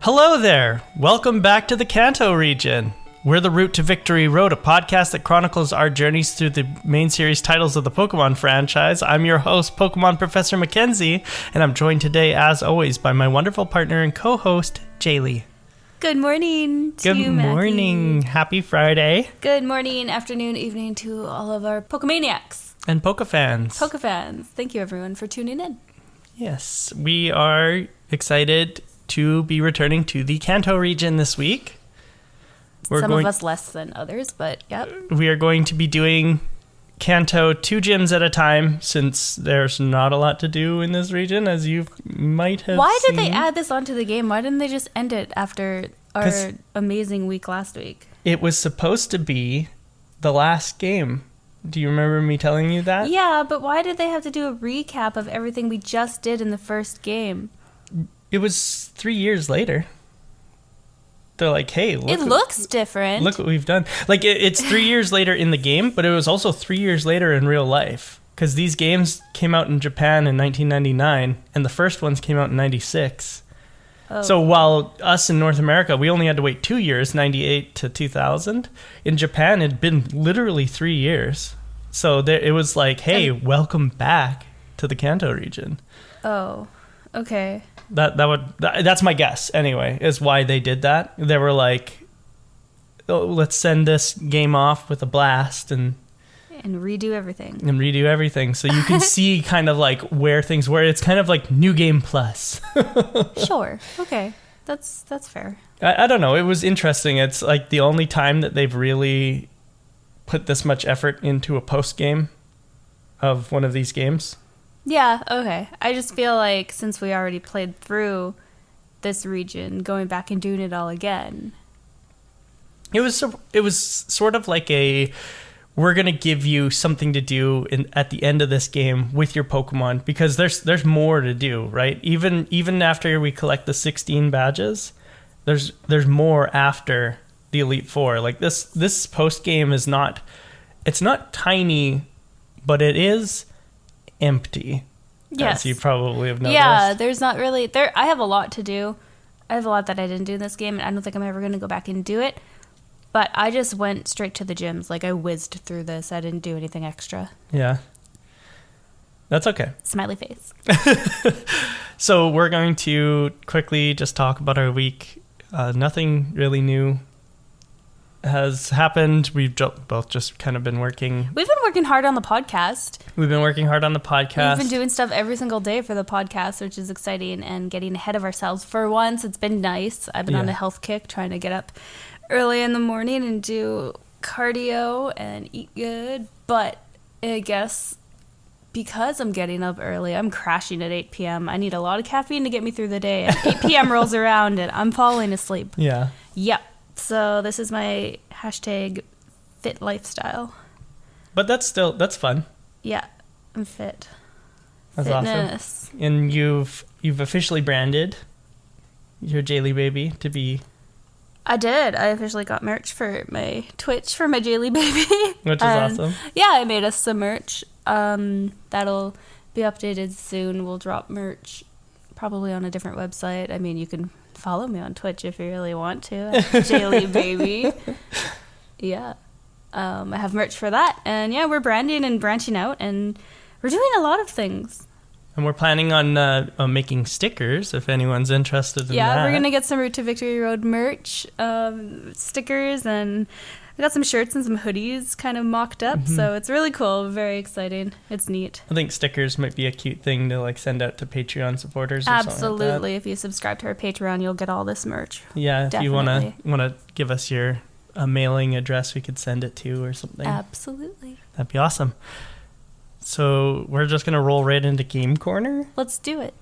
Hello there! Welcome back to the Kanto region. We're the Route to Victory Road, a podcast that chronicles our journeys through the main series titles of the Pokemon franchise. I'm your host, Pokemon Professor Mackenzie, and I'm joined today, as always, by my wonderful partner and co-host, Jaylee. Good morning to you, Good morning. Matthew. Happy Friday. Good morning, afternoon, evening to all of our Pokemaniacs. And Pokefans. Pokefans. Thank you, everyone, for tuning in. Yes, we are excited to be returning to the Kanto region this week. Some of us less than others, but yep. We are going to be doing Kanto 2 gyms at a time, since there's not a lot to do in this region, as you might have Why seen. did they add this onto the game? Why didn't they just end it after our amazing week last week? It was supposed to be the last game. Do you remember me telling you that? Yeah, but why did they have to do a recap of everything we just did in the first game? It was 3 years later. They're like, hey, look. It looks different. Look what we've done. Like, it's 3 years later in the game, but it was also 3 years later in real life. Because these games came out in Japan in 1999, and the first ones came out in 96. Oh. So while us in North America, we only had to wait 2 years, 98 to 2000, in Japan, it'd been literally 3 years. So it was like, hey, welcome back to the Kanto region. Oh, okay. That's my guess anyway, is why they did that. They were like, oh, let's send this game off with a blast and redo everything. So you can see kind of like where things were. It's kind of like New Game Plus. Sure. Okay. That's fair. I don't know. It was interesting. It's like the only time that they've really put this much effort into a post game of one of these games. Yeah, okay. I just feel like since we already played through this region, going back and doing it all again. It was sort of like we're going to give you something to do at the end of this game with your Pokemon, because there's more to do, right? Even after we collect the 16 badges, there's more after the Elite Four. Like this post game it's not tiny, but it is empty. Yes. As you probably have noticed. Yeah, there's not really I have a lot to do. I have a lot that I didn't do in this game, and I don't think I'm ever going to go back and do it. But I just went straight to the gyms. Like, I whizzed through this. I didn't do anything extra. Yeah. That's okay. Smiley face. So we're going to quickly just talk about our week. Nothing really new has happened. We've both just kind of been working. We've been working hard on the podcast. We've been doing stuff every single day for the podcast, which is exciting, and getting ahead of ourselves. For once, it's been nice. I've been on a health kick, trying to get up early in the morning and do cardio and eat good. But I guess because I'm getting up early, I'm crashing at 8 p.m. I need a lot of caffeine to get me through the day. And 8 p.m. rolls around and I'm falling asleep. Yeah. Yep. So this is my hashtag fit lifestyle. But that's fun. Yeah, I'm fit. That's Fitness. Awesome. And you've officially branded your Jaylee baby to be... I did. I officially got merch for my Twitch for my Jaylee baby. Which is awesome. Yeah, I made us some merch. That'll be updated soon. We'll drop merch probably on a different website. I mean, you can follow me on Twitch if you really want to. Jaylee baby. Yeah. I have merch for that. And yeah, we're branding and branching out, and we're doing a lot of things. And we're planning on making stickers, if anyone's interested in that. Yeah, we're going to get some Route to Victory Road merch, stickers, and I got some shirts and some hoodies kind of mocked up, so it's really cool, very exciting. It's neat. I think stickers might be a cute thing to like send out to Patreon supporters or Absolutely. something like that. If you subscribe to our Patreon, you'll get all this merch. Yeah, if Definitely. you want to give us your mailing address we could send it to or something. Absolutely. That'd be awesome. So we're just going to roll right into Game Corner? Let's do it.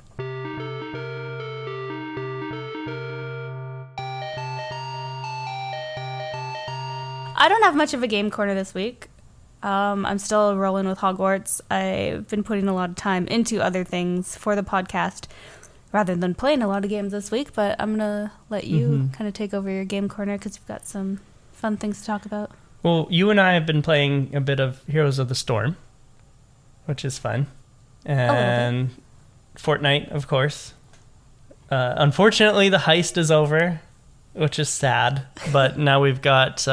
I don't have much of a Game Corner this week. I'm still rolling with Hogwarts. I've been putting a lot of time into other things for the podcast rather than playing a lot of games this week, but I'm going to let you kind of take over your Game Corner because you've got some fun things to talk about. Well, you and I have been playing a bit of Heroes of the Storm, which is fun. And Fortnite, of course. Unfortunately, the heist is over, which is sad. But now we've got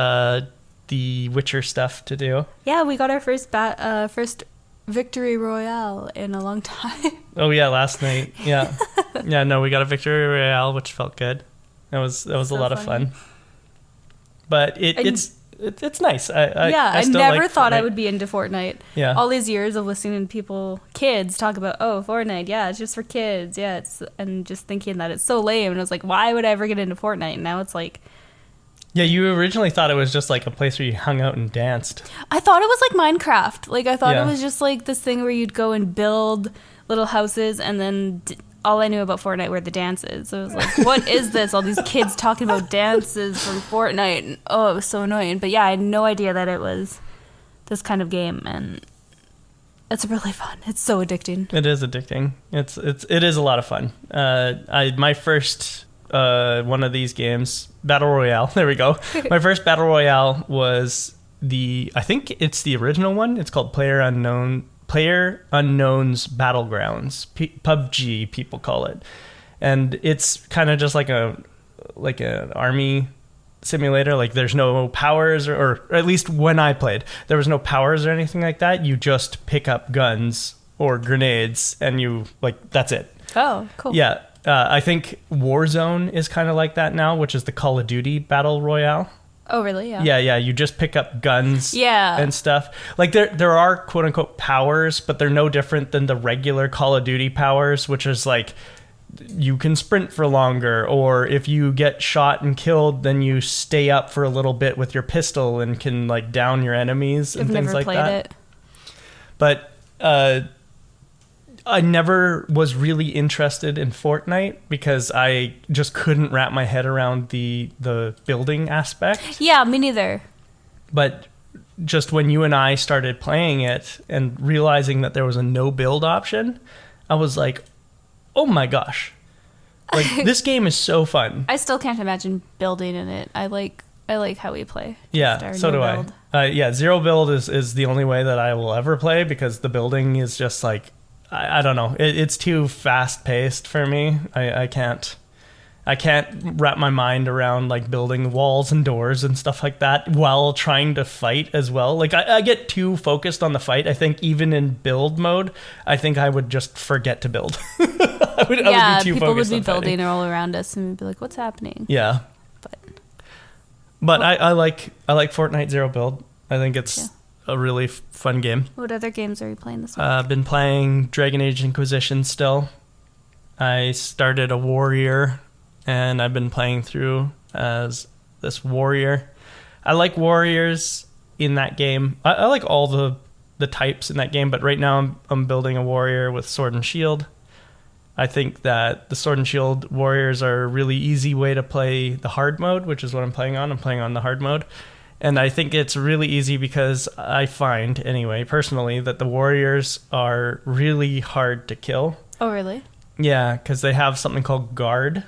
the Witcher stuff to do. Yeah, we got our first victory royale in a long time. Oh yeah, last night. Yeah, yeah. No, we got a victory royale, which felt good. That was so a lot of fun. But it's nice. I never thought I would be into Fortnite. Yeah. All these years of listening to kids talk about, Fortnite, yeah, it's just for kids, yeah, and just thinking that it's so lame. And I was like, why would I ever get into Fortnite? And now it's like, yeah, you originally thought it was just like a place where you hung out and danced. I thought it was like Minecraft. Like, I thought it was just like this thing where you'd go and build little houses, and then all I knew about Fortnite were the dances. So I was like, what is this? All these kids talking about dances from Fortnite. And, it was so annoying. But yeah, I had no idea that it was this kind of game, and it's really fun. It's so addicting. It is addicting. It is a lot of fun. My first one of these games, Battle Royale. There we go. My first Battle Royale was I think it's the original one. It's called PlayerUnknown's Battlegrounds. PUBG, people call it. And it's kind of just like an army simulator. Like, there's no powers, or at least when I played, there was no powers or anything like that. You just pick up guns or grenades, and that's it. Oh, cool. Yeah. I think Warzone is kind of like that now, which is the Call of Duty Battle Royale. Oh, really? Yeah. Yeah. You just pick up guns and stuff. Like, there are quote-unquote powers, but they're no different than the regular Call of Duty powers, which is like you can sprint for longer, or if you get shot and killed, then you stay up for a little bit with your pistol and can like down your enemies and things like that. I've never played it. But I never was really interested in Fortnite because I just couldn't wrap my head around the building aspect. Yeah, me neither. But just when you and I started playing it and realizing that there was a no build option, I was like, oh my gosh. Like, this game is so fun. I still can't imagine building in it. I like how we play. Yeah, so do I. Zero build is the only way that I will ever play, because the building is just like, I don't know. It's too fast paced for me. I can't wrap my mind around like building walls and doors and stuff like that while trying to fight as well. Like, I get too focused on the fight. I think even in build mode, I think I would just forget to build. I would be too people focused would be on building fighting. all around us and we'd be like, what's happening? Yeah. But I like Fortnite Zero Build. I think it's a really fun game. What other games are you playing this week? I've been playing Dragon Age Inquisition still. I started a warrior, and I've been playing through as this warrior. I like warriors in that game. I like all the types in that game, but right now I'm building a warrior with sword and shield. I think that the sword and shield warriors are a really easy way to play the hard mode, which is what I'm playing on. I'm playing on the hard mode. And I think it's really easy because I find, anyway, personally, that the warriors are really hard to kill. Oh, really? Yeah, because they have something called guard,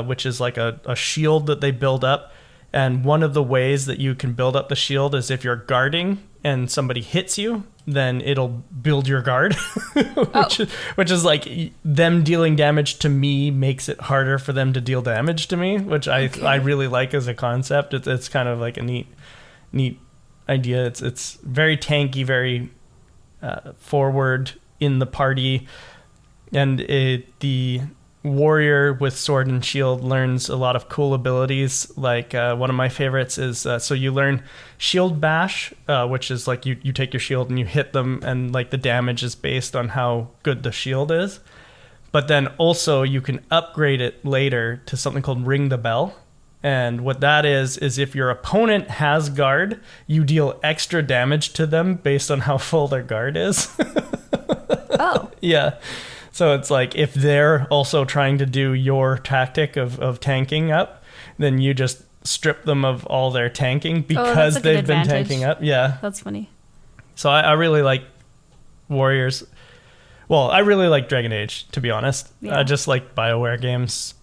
which is like a shield that they build up. And one of the ways that you can build up the shield is if you're guarding and somebody hits you, then it'll build your guard, which is like them dealing damage to me makes it harder for them to deal damage to me, which I really like as a concept. It's kind of like a neat idea. It's very tanky, very forward in the party, and the warrior with sword and shield learns a lot of cool abilities. Like one of my favorites is so you learn shield bash, which is like you take your shield and you hit them, and like the damage is based on how good the shield is. But then also you can upgrade it later to something called ring the bell. And what that is if your opponent has guard, you deal extra damage to them based on how full their guard is. Oh. Yeah. So it's like if they're also trying to do your tactic of tanking up, then you just strip them of all their tanking because they've been tanking up. Yeah. That's funny. So I really like warriors. Well, I really like Dragon Age, to be honest. Yeah. I just like BioWare games.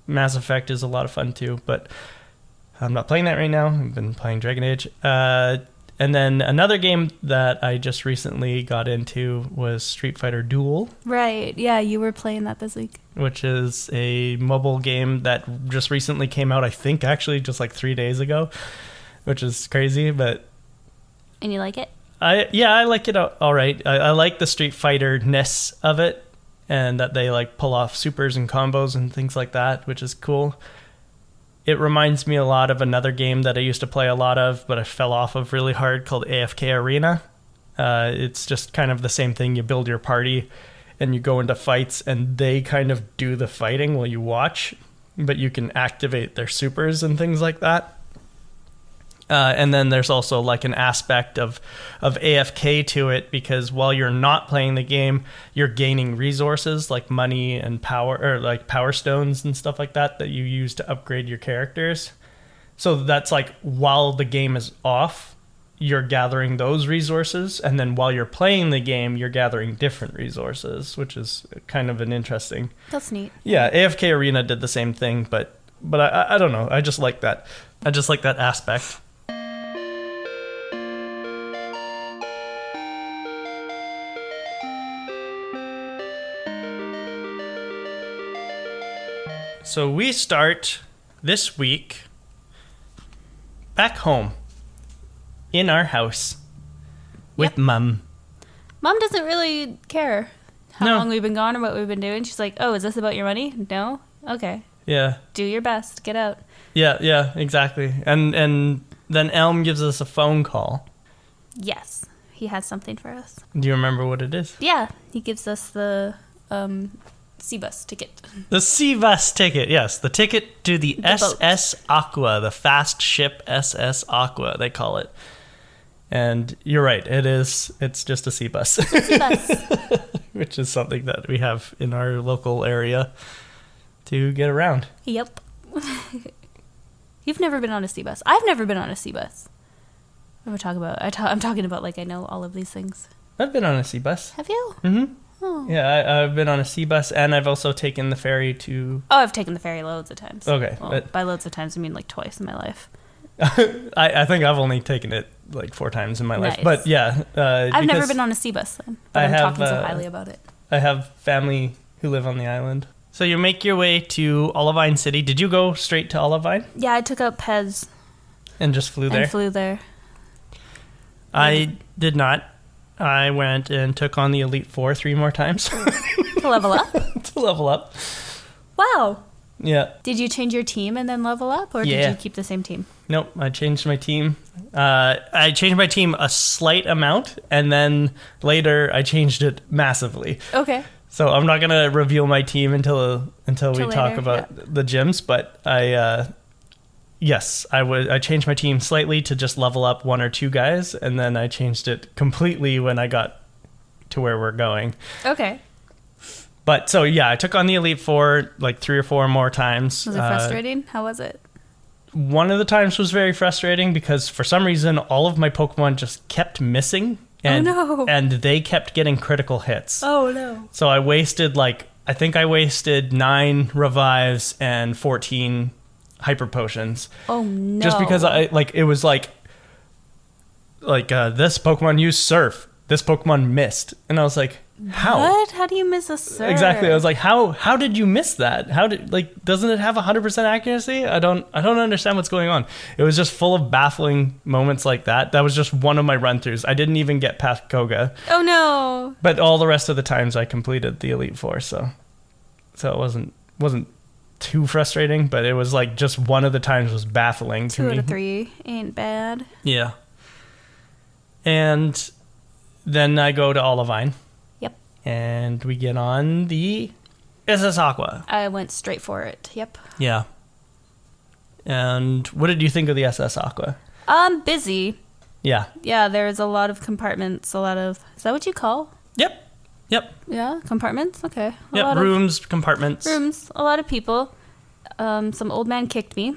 Mass Effect is a lot of fun too, but I'm not playing that right now. I've been playing Dragon Age. And And then another game that I just recently got into was Street Fighter Duel. Right. Yeah, you were playing that this week. Which is a mobile game that just recently came out, I think, actually, just like 3 days ago, which is crazy, but... And you like it? I like it all right. I like the Street Fighter-ness of it, and that they like pull off supers and combos and things like that, which is cool. It reminds me a lot of another game that I used to play a lot of, but I fell off of really hard, called AFK Arena. It's just kind of the same thing. You build your party, and you go into fights, and they kind of do the fighting while you watch, but you can activate their supers and things like that. And then there's also like an aspect of AFK to it, because while you're not playing the game, you're gaining resources like money and power, or like power stones and stuff like that you use to upgrade your characters. So that's like while the game is off, you're gathering those resources, and then while you're playing the game, you're gathering different resources, which is kind of an interesting. That's neat. Yeah, AFK Arena did the same thing, but I don't know. I just like that. I just like that aspect. So we start this week back home in our house with Mum. Mom doesn't really care how long we've been gone or what we've been doing. She's like, oh, is this about your money? No? Okay. Yeah. Do your best. Get out. Yeah, exactly. And then Elm gives us a phone call. Yes. He has something for us. Do you remember what it is? Yeah. He gives us the C-Bus ticket. The C-Bus ticket, yes. The ticket to the SS Aqua, the fast ship SS Aqua, they call it. And you're right, it's just a C-Bus. C-Bus. Which is something that we have in our local area to get around. Yep. You've never been on a C-Bus. I've never been on a C-Bus. I'm talking about like I know all of these things. I've been on a C-Bus. Have you? Mm-hmm. Oh. Yeah, I've been on a C-Bus, and I've also taken the ferry to... Oh, I've taken the ferry loads of times. Okay. Well, by loads of times, I mean like twice in my life. I think I've only taken it like 4 times in my life. But yeah. I've never been on a C-Bus, then, but I'm talking so highly about it. I have family who live on the island. So you make your way to Olivine City. Did you go straight to Olivine? Yeah, I took out Pez. And just flew there? I did not. I went and took on the Elite Four 3 more times. To level up? To level up. Wow. Yeah. Did you change your team and then level up, or did you keep the same team? Nope, I changed my team. I changed my team a slight amount, and then later I changed it massively. Okay. So I'm not going to reveal my team until we talk about the gyms, but yes, I changed my team slightly to just level up 1 or 2 guys, and then I changed it completely when I got to where we're going. Okay. But so yeah, I took on the Elite Four like 3 or 4 more times. Was it frustrating? How was it? One of the times was very frustrating because for some reason all of my Pokemon just kept missing, and they kept getting critical hits. Oh no. So I wasted I think I wasted 9 revives and 14 hyper potions. Oh no. Just because it was this Pokemon used Surf, this Pokemon missed, and I was like, how? What? How do you miss a Surf? Exactly. I was like, how did you miss that? How did doesn't it have 100% accuracy? I don't understand what's going on. It was just full of baffling moments like that. That was just one of my run-throughs. I didn't even get past Koga. Oh no. But all the rest of the times I completed the Elite Four, so it wasn't too frustrating, but it was just one of the times was baffling to me. 2 out of 3 ain't bad. Yeah. And then I go to Olivine. Yep. And we get on the SS Aqua. I went straight for it. Yep. Yeah. And what did you think of the SS Aqua? Busy. Yeah. Yeah, there's a lot of compartments, is that what you call? Yep. Yeah, compartments? Okay. Rooms, compartments. Rooms, a lot of people. Some old man kicked me.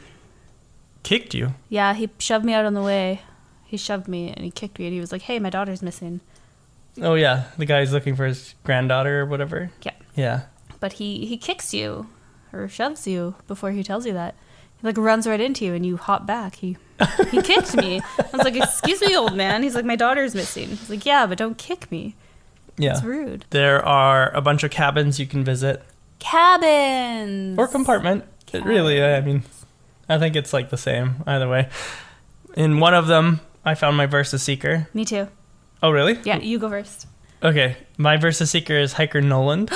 Kicked you? Yeah, he shoved me out on the way. He shoved me and he kicked me and he was like, hey, my daughter's missing. Oh, yeah. The guy's looking for his granddaughter or whatever. Yeah. Yeah. But he kicks you or shoves you before he tells you that. Like runs right into you and you hop back. He kicked me. I was like, excuse me, old man. He's like, my daughter's missing. He's like, yeah, but don't kick me. Yeah. It's rude. There are a bunch of cabins you can visit. Cabins! Or compartment. It really, I mean, I think it's like the same either way. In one of them, I found my Versus Seeker. Me too. Oh, really? Yeah, you go first. Okay. My Versus Seeker is Hiker Noland.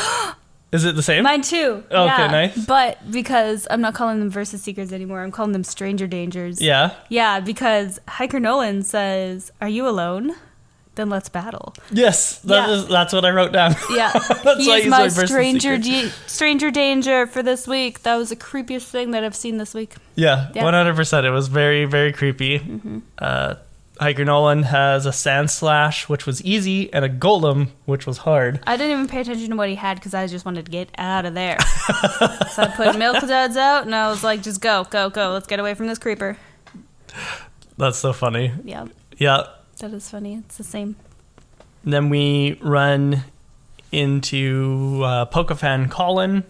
Is it the same? Mine too. Oh, yeah. okay, nice. But because I'm not calling them Versus Seekers anymore, I'm calling them Stranger Dangers. Yeah? Yeah, because Hiker Nolan says, "Are you alone? Then let's battle." Yes, that's what I wrote down. Yeah. That's why He's he's my Versus Seeker. stranger danger for this week. That was the creepiest thing that I've seen this week. Yeah, 100%. It was very, very creepy. Mm-hmm. Hiker Nolan has a Sand Slash, which was easy, and a Golem, which was hard. I didn't even pay attention to what he had because I just wanted to get out of there. So I put Milk Duds out, and I was like, just go. Let's get away from this creeper. That's so funny. Yeah. Yeah. That is funny. It's the same. Then we run into Pokefan Colin,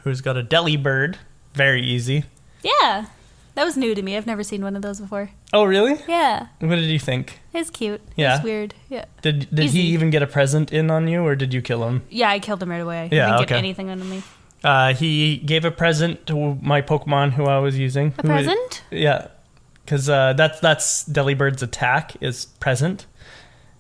who's got a Delibird. Very easy. Yeah. That was new to me. I've never seen one of those before. Oh, really? Yeah. What did you think? It's cute. Yeah. It's weird. Yeah. Did he even get a present in on you, or did you kill him? Yeah, I killed him right away. Yeah, I didn't okay. get anything on me. He gave a present to my Pokemon who I was using. A present? Yeah. Because that's Delibird's attack is present.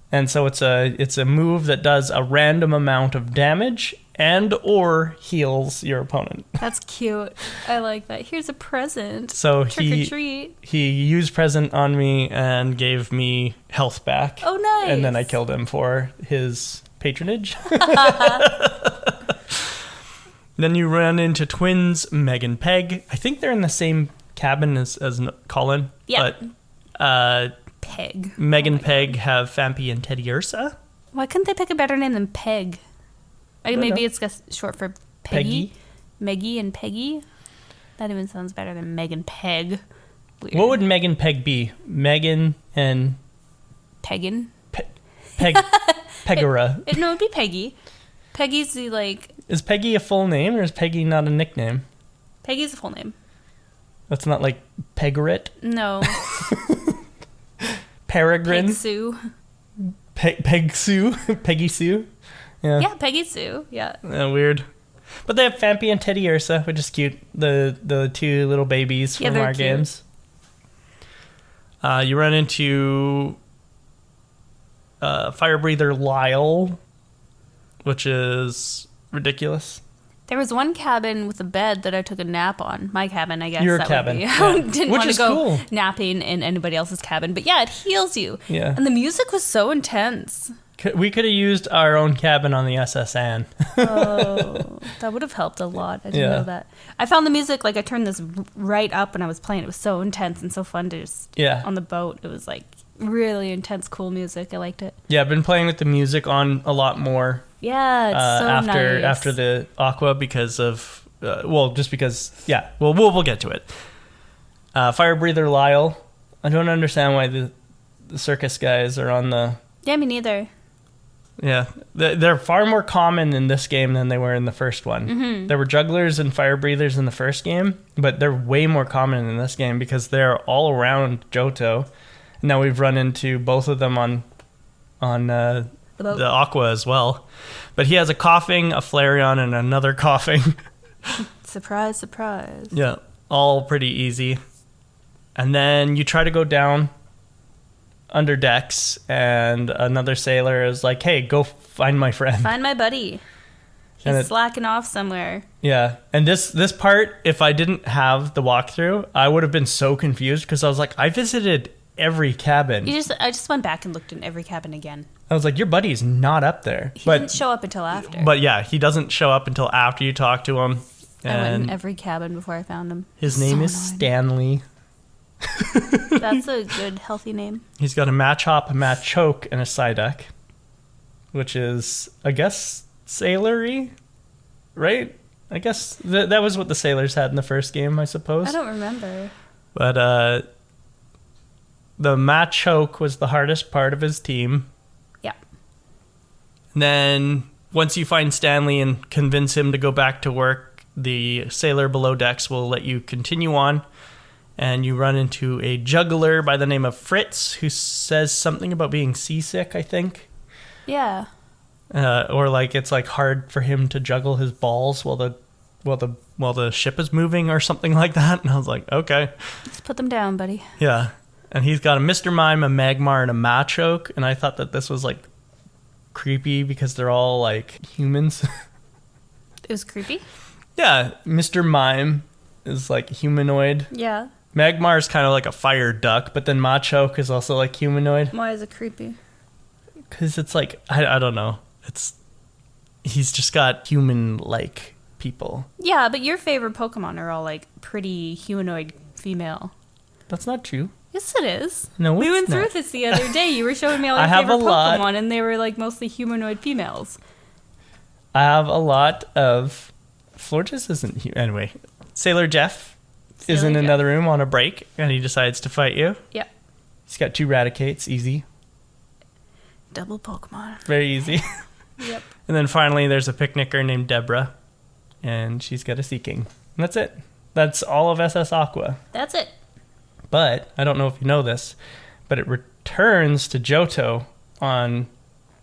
And so it's a move that does a random amount of damage and or heals your opponent. That's cute. I like that. Here's a present. So Trick or treat. He used present on me and gave me health back. Oh, nice. And then I killed him for his patronage. Then you run into twins Meg and Peg. I think they're in the same cabin as Colin. Yeah. But Peg. Meg and Peg have Fampi and Teddy Ursa. Why couldn't they pick a better name than Peg? Maybe it's just short for Peggy. Meggie and Peggy. That even sounds better than Meg and Peg. Weird. What would Meg and Peg be? Megan and... Peggin? Pegora. No, it'd be Peggy. Peggy's the, like... Is Peggy a full name, or is Peggy not a nickname? Peggy's a full name. That's not like Pegarit? No. Peregrine? Peg Sue. Peg Sue? Peggy Sue? Yeah, Peggy Sue. Yeah. Weird. But they have Fampi and Teddy Ursa, which is cute. The two little babies from our games. You run into Fire Breather Lyle, which is ridiculous. There was one cabin with a bed that I took a nap on. My cabin, I guess. Your that cabin. Would be. Yeah. I didn't want to go cool. napping in anybody else's cabin. But yeah, it heals you. Yeah. And the music was so intense. We could have used our own cabin on the SS Anne. Oh, that would have helped a lot. I didn't know that. I found the music, like I turned this right up when I was playing. It was so intense and so fun to just, on the boat. It was like really intense, cool music. I liked it. Yeah, I've been playing with the music on a lot more. Yeah, it's so nice. After the Aqua because of, we'll get to it. Fire Breather Lyle. I don't understand why the circus guys are on the... Yeah, me neither. Yeah, they're far more common in this game than they were in the first one. Mm-hmm. There were jugglers and fire breathers in the first game, but they're way more common in this game because they're all around Johto. Now we've run into both of them on the Aqua as well. But he has a coughing, a Flareon, and another coughing. Surprise, surprise. Yeah, all pretty easy. And then you try to go down under decks, and another sailor is like, hey, go find my friend. Find my buddy. He's slacking off somewhere. Yeah, and this part, if I didn't have the walkthrough, I would have been so confused because I was like, I visited every cabin. I just went back and looked in every cabin again. I was like, your buddy's not up there. He didn't show up until after. But yeah, he doesn't show up until after you talk to him. I went in every cabin before I found him. His name is Stanley. That's a good, healthy name. He's got a Machop, a Machoke, and a Psyduck, which is, I guess, sailory, right? I guess that was what the sailors had in the first game, I suppose. I don't remember. But the Machoke was the hardest part of his team. Yeah. And then once you find Stanley and convince him to go back to work, the sailor below decks will let you continue on. and you run into a juggler by the name of Fritz who says something about being seasick, I think. Yeah. Or like it's like hard for him to juggle his balls while the ship is moving or something like that. And I was like, okay. Let's put them down, buddy. Yeah. And he's got a Mr. Mime, a Magmar, and a Machoke. And I thought that this was like creepy because they're all like humans. It was creepy? Yeah. Mr. Mime is like humanoid. Yeah. Magmar is kind of like a fire duck, but then Machoke is also like humanoid. Why is it creepy? Because it's like, I don't know. He's just got human-like people. Yeah, but your favorite Pokemon are all like pretty humanoid female. That's not true. Yes, it is. No, we went it's through not. this the other day. You were showing me all your have favorite a lot. Pokemon, and they were like mostly humanoid females. I have a lot of... Florges isn't... Anyway, Sailor Jeff is in another room on a break, and he decides to fight you. Yep. He's got 2 Raticates, easy. Double Pokemon. Very easy. Yep. And then finally, there's a picnicker named Deborah, and she's got a Seeking. And that's it. That's all of SS Aqua. That's it. But, I don't know if you know this, but it returns to Johto on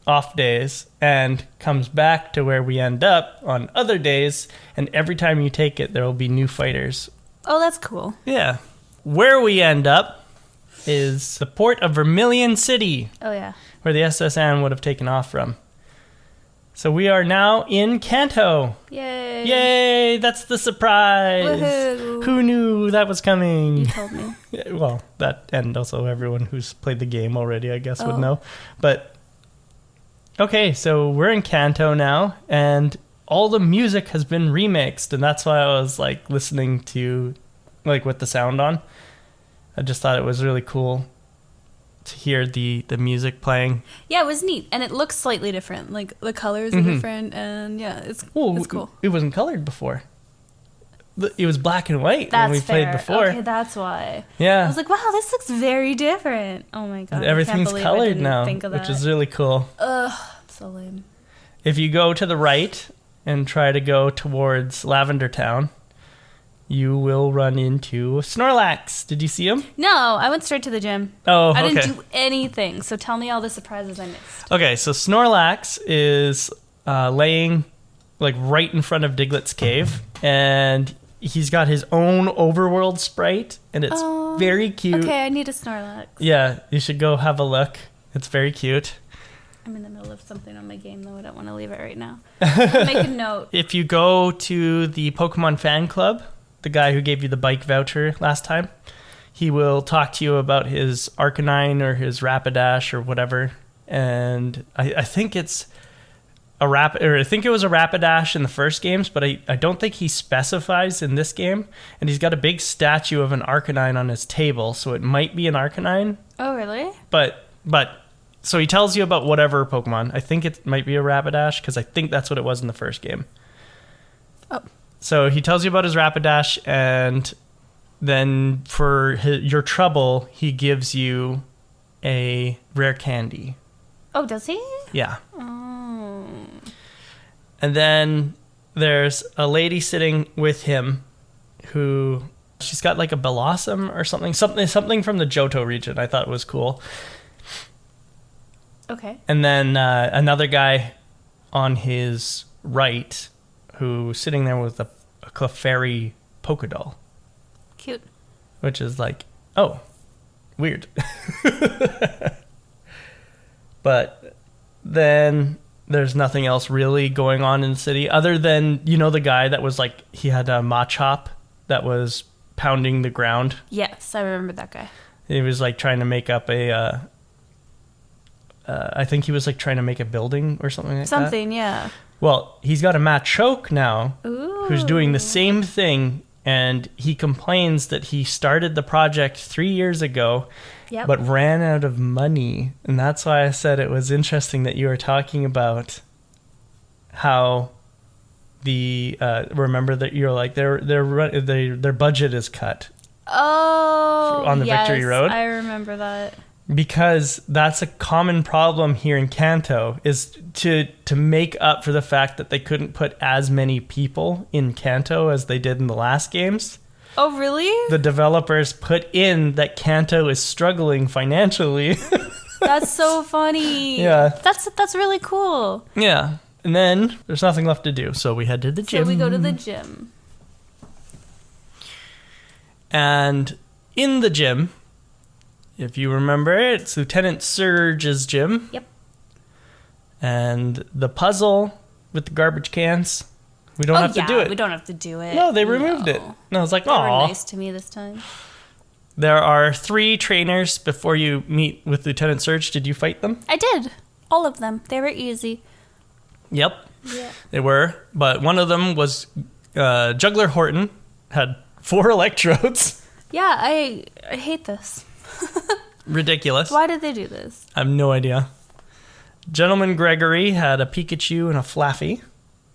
off days and comes back to where we end up on other days, and every time you take it, there will be new fighters. Oh, that's cool. Yeah. Where we end up is the port of Vermilion City. Oh, yeah. Where the SS Anne would have taken off from. So we are now in Kanto. Yay. Yay, that's the surprise. Woohoo. Who knew that was coming? You told me. Yeah, well, that and also everyone who's played the game already, I guess, would know. But, okay, so we're in Kanto now, and all the music has been remixed, and that's why I was, like, listening to, like, with the sound on. I just thought it was really cool to hear the music playing. Yeah, it was neat, and it looks slightly different. Like the colors are different, and yeah, it's cool. It wasn't colored before. It was black and white That's when we fair. played before. Okay, that's why. Yeah, I was like, wow, this looks very different. Oh my god, everything's I can't believe colored I didn't now, think of which that. is really cool. Ugh, so lame. If you go to the right and try to go towards Lavender Town, you will run into Snorlax. Did you see him? No, I went straight to the gym. Oh, okay. I didn't do anything, so tell me all the surprises I missed. Okay, so Snorlax is laying like right in front of Diglett's cave, and he's got his own overworld sprite, and it's very cute. Okay, I need a Snorlax. Yeah, you should go have a look. It's very cute. I'm in the middle of something on my game, though. I don't want to leave it right now. I'll make a note. If you go to the Pokemon Fan Club, the guy who gave you the bike voucher last time, he will talk to you about his Arcanine or his Rapidash or whatever. And I think it's I think it was a Rapidash in the first games, but I don't think he specifies in this game. And he's got a big statue of an Arcanine on his table, so it might be an Arcanine. Oh, really? But so he tells you about whatever Pokemon. I think it might be a Rapidash, because I think that's what it was in the first game. Oh. So he tells you about his Rapidash, and then for your trouble, he gives you a rare candy. Oh, does he? Yeah. Oh. And then there's a lady sitting with him who, she's got like a Blossom or something from the Johto region. I thought was cool. Okay. And then another guy on his right who's sitting there with a Clefairy Pokédoll. Cute. Which is like, oh, weird. But then there's nothing else really going on in the city other than, you know, the guy that was like, he had a Machop that was pounding the ground. Yes, I remember that guy. He was like trying to make up I think he was like trying to make a building or something like that. Something, yeah. Well, he's got a Machoke now. Ooh. Who's doing the same thing, and he complains that he started the project 3 years ago, but ran out of money. And that's why I said it was interesting that you were talking about how the remember that you're like their budget is cut. Oh, on the Victory Road. I remember that. Because that's a common problem here in Kanto, is to make up for the fact that they couldn't put as many people in Kanto as they did in the last games. Oh, really? The developers put in that Kanto is struggling financially. That's so funny. Yeah. That's really cool. Yeah. And then there's nothing left to do, so we head to the gym. So we go to the gym. And in the gym, if you remember, it's Lieutenant Surge's gym. Yep. And the puzzle with the garbage cans, we don't have to do it. We don't have to do it. No, they removed it. And I was like, they were aw. nice to me this time. There are 3 trainers before you meet with Lieutenant Surge. Did you fight them? I did. All of them. They were easy. Yep. Yeah. They were. But one of them was Juggler Horton, had 4 electrodes. Yeah, I hate this. Ridiculous. Why did they do this? I have no idea. Gentleman Gregory had a Pikachu and a Flaffy.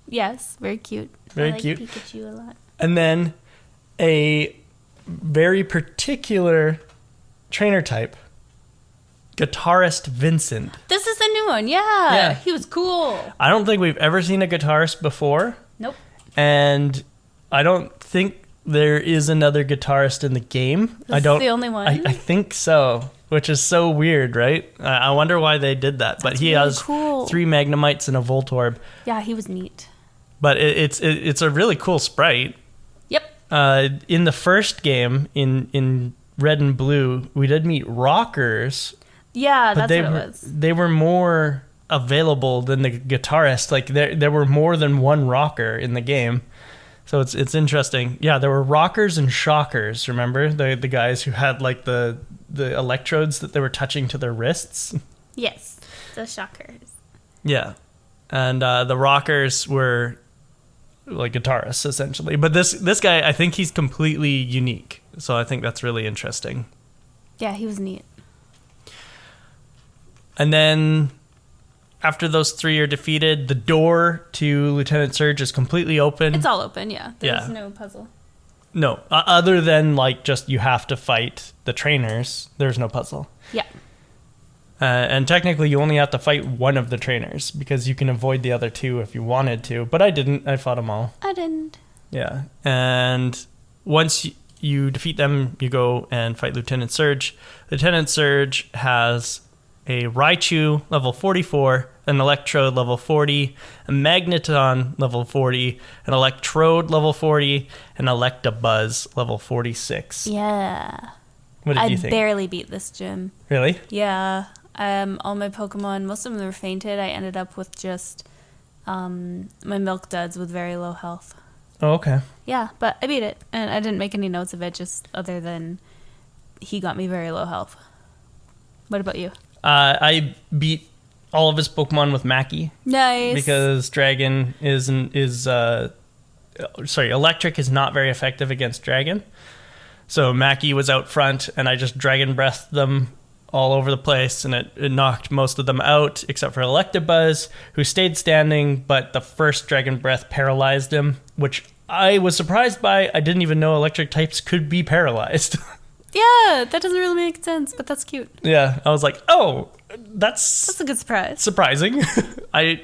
Yes, very cute. Very I like cute. Pikachu a lot. And then a very particular trainer type, Guitarist Vincent. This is a new one, yeah. Yeah. He was cool. I don't think we've ever seen a guitarist before. Nope. And I don't think there is another guitarist in the game. This is the only one? I think so, which is so weird, right? I wonder why they did that. But he really has cool. 3 Magnemites and a Voltorb. Yeah, he was neat. But it's a really cool sprite. Yep. In the first game, in Red and Blue, we did meet rockers. Yeah, But that's what it was. they were more available than the guitarist. Like there were more than one rocker in the game. So it's interesting. Yeah, there were rockers and shockers, remember? The guys who had like the electrodes that they were touching to their wrists. Yes, the shockers. Yeah. And the rockers were like guitarists essentially. But this guy, I think he's completely unique. So I think that's really interesting. Yeah, he was neat. And then after those 3 are defeated, the door to Lieutenant Surge is completely open. It's all open, yeah. There's Yeah. no puzzle. No, other than like just you have to fight the trainers. There's no puzzle. Yeah. And technically you only have to fight one of the trainers because you can avoid the other 2 if you wanted to. But I didn't. I fought them all. I didn't. Yeah. And once you defeat them, you go and fight Lieutenant Surge. Lieutenant Surge has a Raichu level 44, an Electrode level 40, a Magneton level 40, an Electrode level 40, and Electabuzz level 46. Yeah. What did I you think? barely beat this gym. Really? Yeah. All my Pokemon, most of them were fainted. I ended up with just my Milk Duds with very low health. Oh, okay. Yeah, but I beat it. And I didn't make any notes of it, just other than he got me very low health. What about you? I beat all of his Pokemon with Mackey. Nice. Because Dragon Electric is not very effective against Dragon. So Mackey was out front, and I just Dragon Breathed them all over the place, and it knocked most of them out, except for Electabuzz, who stayed standing, but the first Dragon Breath paralyzed him, which I was surprised by. I didn't even know electric types could be paralyzed. Yeah, that doesn't really make sense, but that's cute. Yeah, I was like, oh, that's a good surprise. Surprising. I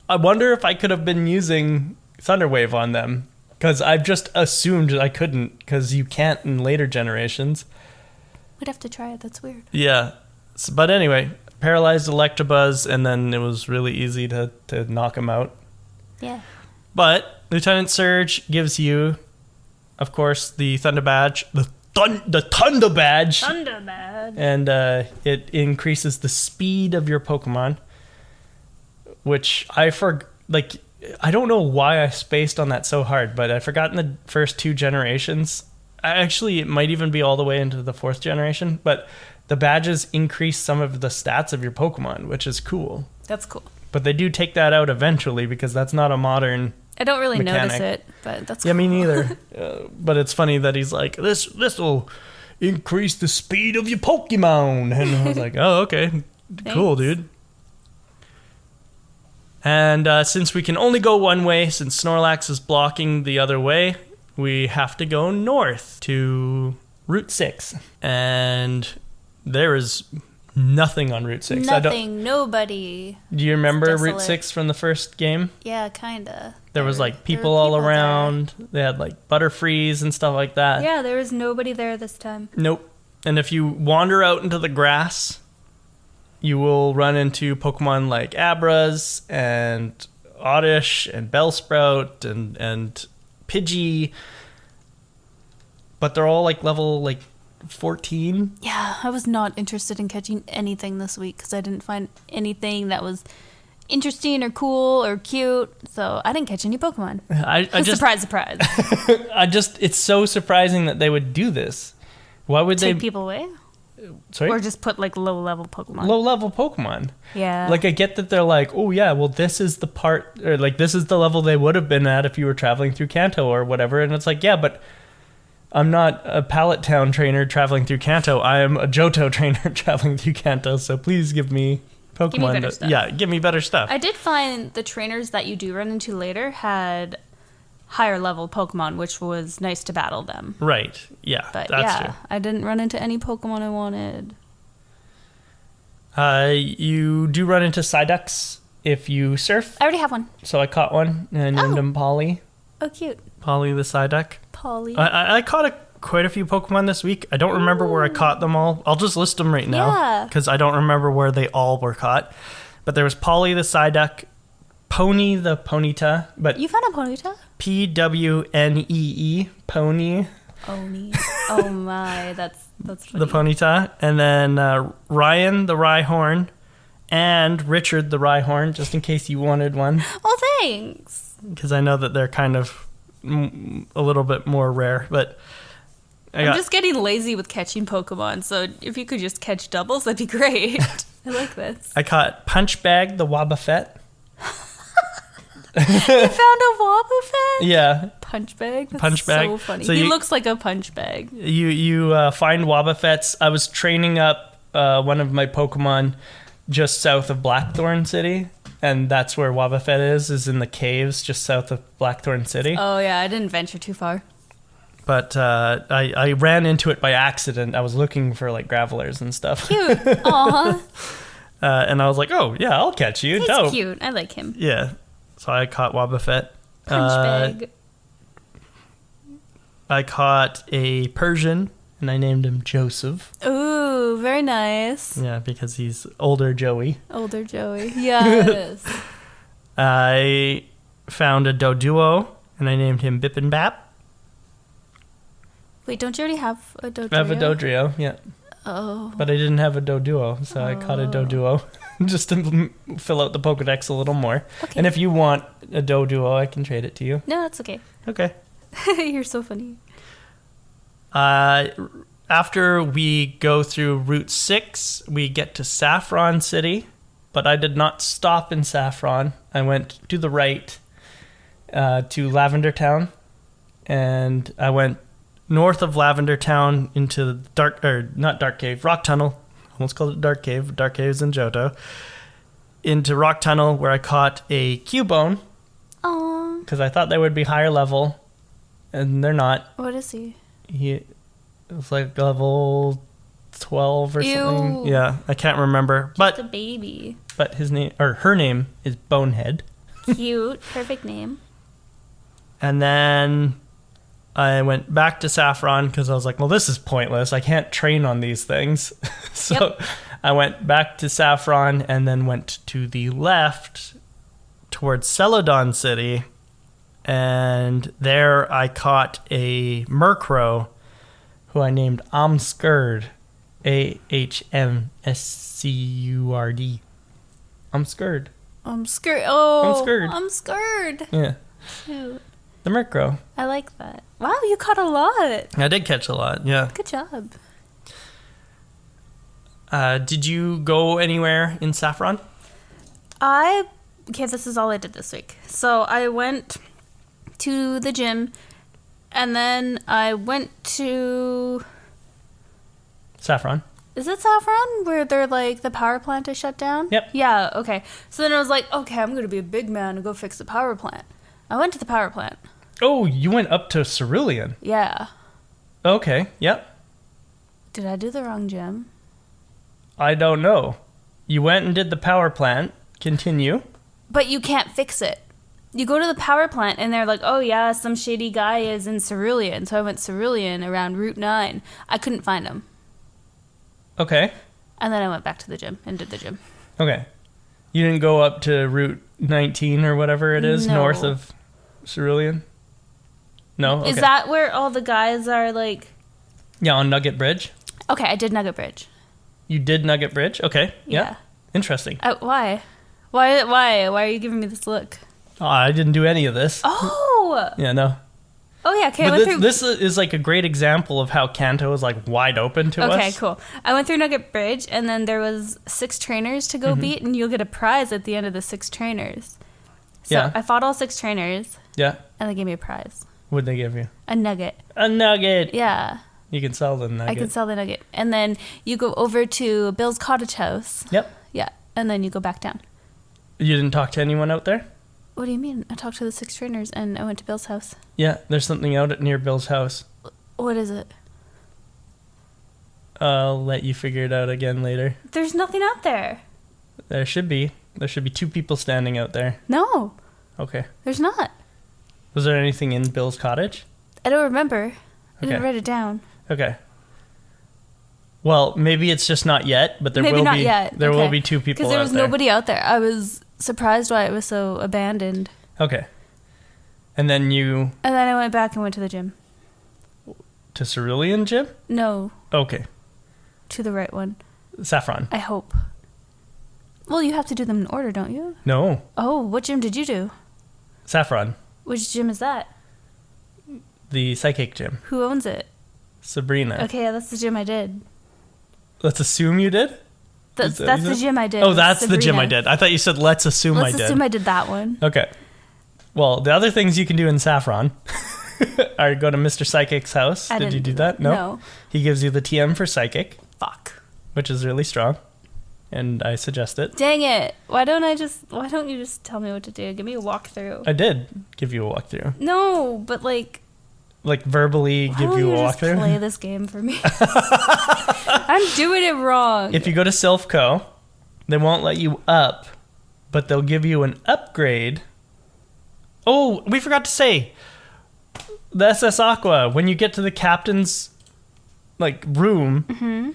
wonder if I could have been using Thunder Wave on them, because I've just assumed I couldn't, because you can't in later generations. We'd have to try it. That's weird. Yeah. But anyway, paralyzed Electabuzz, and then it was really easy to knock him out. Yeah. But Lieutenant Surge gives you, of course, the Thunder Badge, the Thunder Badge. Thunder Badge. And it increases the speed of your Pokemon, which I don't know why I spaced on that so hard, but I forgot in the first 2 generations. Actually, it might even be all the way into the 4th generation, but the badges increase some of the stats of your Pokemon, which is cool. That's cool. But they do take that out eventually because that's not a modern I don't really mechanic. notice it, but that's Yeah, cool. me neither. But it's funny that he's like, this will increase the speed of your Pokemon. And I was like, oh, okay. Cool, dude. And since we can only go one way, since Snorlax is blocking the other way, we have to go north to Route 6. And there is nothing on Route 6. Nothing, nobody. Do you remember Route 6 from the first game? Yeah, kinda. There was like people all around. There. They had like Butterfrees and stuff like that. Yeah, there was nobody there this time. Nope. And if you wander out into the grass, you will run into Pokemon like Abras and Oddish and Bellsprout and Pidgey. But they're all like level like 14. Yeah, I was not interested in catching anything this week because I didn't find anything that was interesting or cool or cute. So I didn't catch any Pokemon. I just, surprise, surprise. It's so surprising that they would do this. Why would they take people away? Sorry? Or just put like low-level Pokemon. Low-level Pokemon. Yeah. Like I get that they're like, oh yeah, well this is the part, or like this is the level they would have been at if you were traveling through Kanto or whatever. And it's like, yeah, but I'm not a Pallet Town trainer traveling through Kanto. I am a Johto trainer traveling through Kanto. So please give me Pokemon. Give me better stuff. Yeah, give me better stuff. I did find the trainers that you do run into later had higher level Pokemon, which was nice to battle them. Right. Yeah, but that's true. I didn't run into any Pokemon I wanted. You do run into Psyducks if you surf. I already have one. So I caught one and I named him Polly. Oh, cute. Polly the Psyduck. Polly. I caught quite a few Pokemon this week. I don't remember where I caught them all. I'll just list them right now because I don't remember where they all were caught. But there was Polly the Psyduck, Pony the Ponyta. But you found a Ponyta? Pwnee, Pony. Oni. Oh my, that's funny. The Ponyta. And then Ryan the Rhyhorn and Richard the Rhyhorn, just in case you wanted one. Oh, thanks. Because I know that they're kind of a little bit more rare, but I'm just getting lazy with catching Pokemon, so if you could just catch doubles, that'd be great. I like this. I caught Punchbag the Wobbuffet. You found a Wobbuffet? Yeah. Punchbag? That's Punchbag. So funny. So he looks like a punch bag. You find Wobbuffets. I was training up one of my Pokemon just south of Blackthorn City, and that's where Wobbuffet is in the caves just south of Blackthorn City. Oh yeah, I didn't venture too far. But I ran into it by accident. I was looking for like Gravelers and stuff. Cute. Aww. And I was like, oh yeah, I'll catch you. He's Dope. cute. I like him. Yeah. So I caught Wobbuffet. Punchbag. I caught a Persian, and I named him Joseph. Ooh, very nice. Yeah, because he's older Joey. Older Joey. Yes. I found a Doduo, and I named him Bip and Bap. Wait, don't you already have a Dodrio? I have a Dodrio, yeah. Oh. But I didn't have a Doduo, so I caught a Doduo just to fill out the Pokedex a little more. Okay. And if you want a Doduo, I can trade it to you. No, that's okay. Okay. You're so funny. After we go through Route 6, we get to Saffron City, but I did not stop in Saffron. I went to the right to Lavender Town, and I went north of Lavender Town into Rock Tunnel. Almost called it Dark Cave. Dark Cave's in Johto. Into Rock Tunnel, where I caught a Cubone. Aww. Because I thought they would be higher level, and they're not. What is he? It was like level 12 or Ew. something. Yeah, I can't remember. Just a baby. But his name or her name is Bonehead. Cute. Perfect name. And then I went back to Saffron because I was like, well, this is pointless. I can't train on these things. So I went back to Saffron and then went to the left towards Celadon City. And there I caught a Murkrow who I named Amscurd. AHMSCURD. Amscurd. I'm scared. Oh, I'm scared. I'm scared. Yeah. Cute. The Murkrow. I like that. Wow, you caught a lot. I did catch a lot, yeah. Good job. Did you go anywhere in Saffron? Okay, this is all I did this week. So I went to the gym, and then I went to... Saffron. Is it Saffron where they're like the power plant is shut down? Yep. Yeah, okay. So then I was like, okay, I'm going to be a big man and go fix the power plant. I went to the power plant. Oh, you went up to Cerulean. Yeah. Okay, yep. Did I do the wrong gym? I don't know. You went and did the power plant. Continue. But you can't fix it. You go to the power plant and they're like, oh yeah, some shady guy is in Cerulean. So I went Cerulean around Route 9. I couldn't find him. Okay. And then I went back to the gym and did the gym. Okay. You didn't go up to Route 19 or whatever it is, north of Cerulean? No? Okay. Is that where all the guys are like... Yeah, on Nugget Bridge. Okay, I did Nugget Bridge. You did Nugget Bridge? Okay. Yeah. Interesting. Why? Why are you giving me this look? Oh, I didn't do any of this. Oh! Yeah, no. Oh, yeah, okay. But this is like a great example of how Kanto is like wide open to us. Okay, cool. I went through Nugget Bridge, and then there was 6 trainers to go beat, and you'll get a prize at the end of the 6 trainers. So I fought all 6 trainers. Yeah. And they gave me a prize. What'd they give you? A nugget. A nugget! Yeah. You can sell the nugget. I can sell the nugget. And then you go over to Bill's cottage house. Yep. Yeah. And then you go back down. You didn't talk to anyone out there? What do you mean? I talked to the 6 trainers and I went to Bill's house. Yeah, there's something out near Bill's house. What is it? I'll let you figure it out again later. There's nothing out there. There should be. There should be 2 people standing out there. No. Okay. There's not. Was there anything in Bill's cottage? I don't remember. I didn't write it down. Okay. Well, maybe it's just not yet, but there maybe will not be. Yet. There will be 2 people out there. Because there was nobody out there. I was surprised why it was so abandoned. Okay. And then you... And then I went back and went to the gym. To Cerulean Gym? No. Okay. To the right one. Saffron. I hope. Well, you have to do them in order, don't you? No. Oh, what gym did you do? Saffron. Which gym is that? The Psychic Gym. Who owns it? Sabrina. Okay, yeah, that's the gym I did. Let's assume you did? That's the gym I did. Oh, that's Sabrina. The gym I did. I thought you said let's assume I did. Let's assume I did that one. Okay. Well, the other things you can do in Saffron are go to Mr. Psychic's house. Did you do that? No. He gives you the TM for Psychic. Fuck. Which is really strong. And I suggest it. Dang it. Why don't you just tell me what to do? Give me a walkthrough. I did give you a walkthrough. No, but like verbally give you a walkthrough? Just play this game for me. I'm doing it wrong. If you go to Silphco, they won't let you up, but they'll give you an upgrade. Oh, we forgot to say, the SS Aqua, when you get to the captain's room,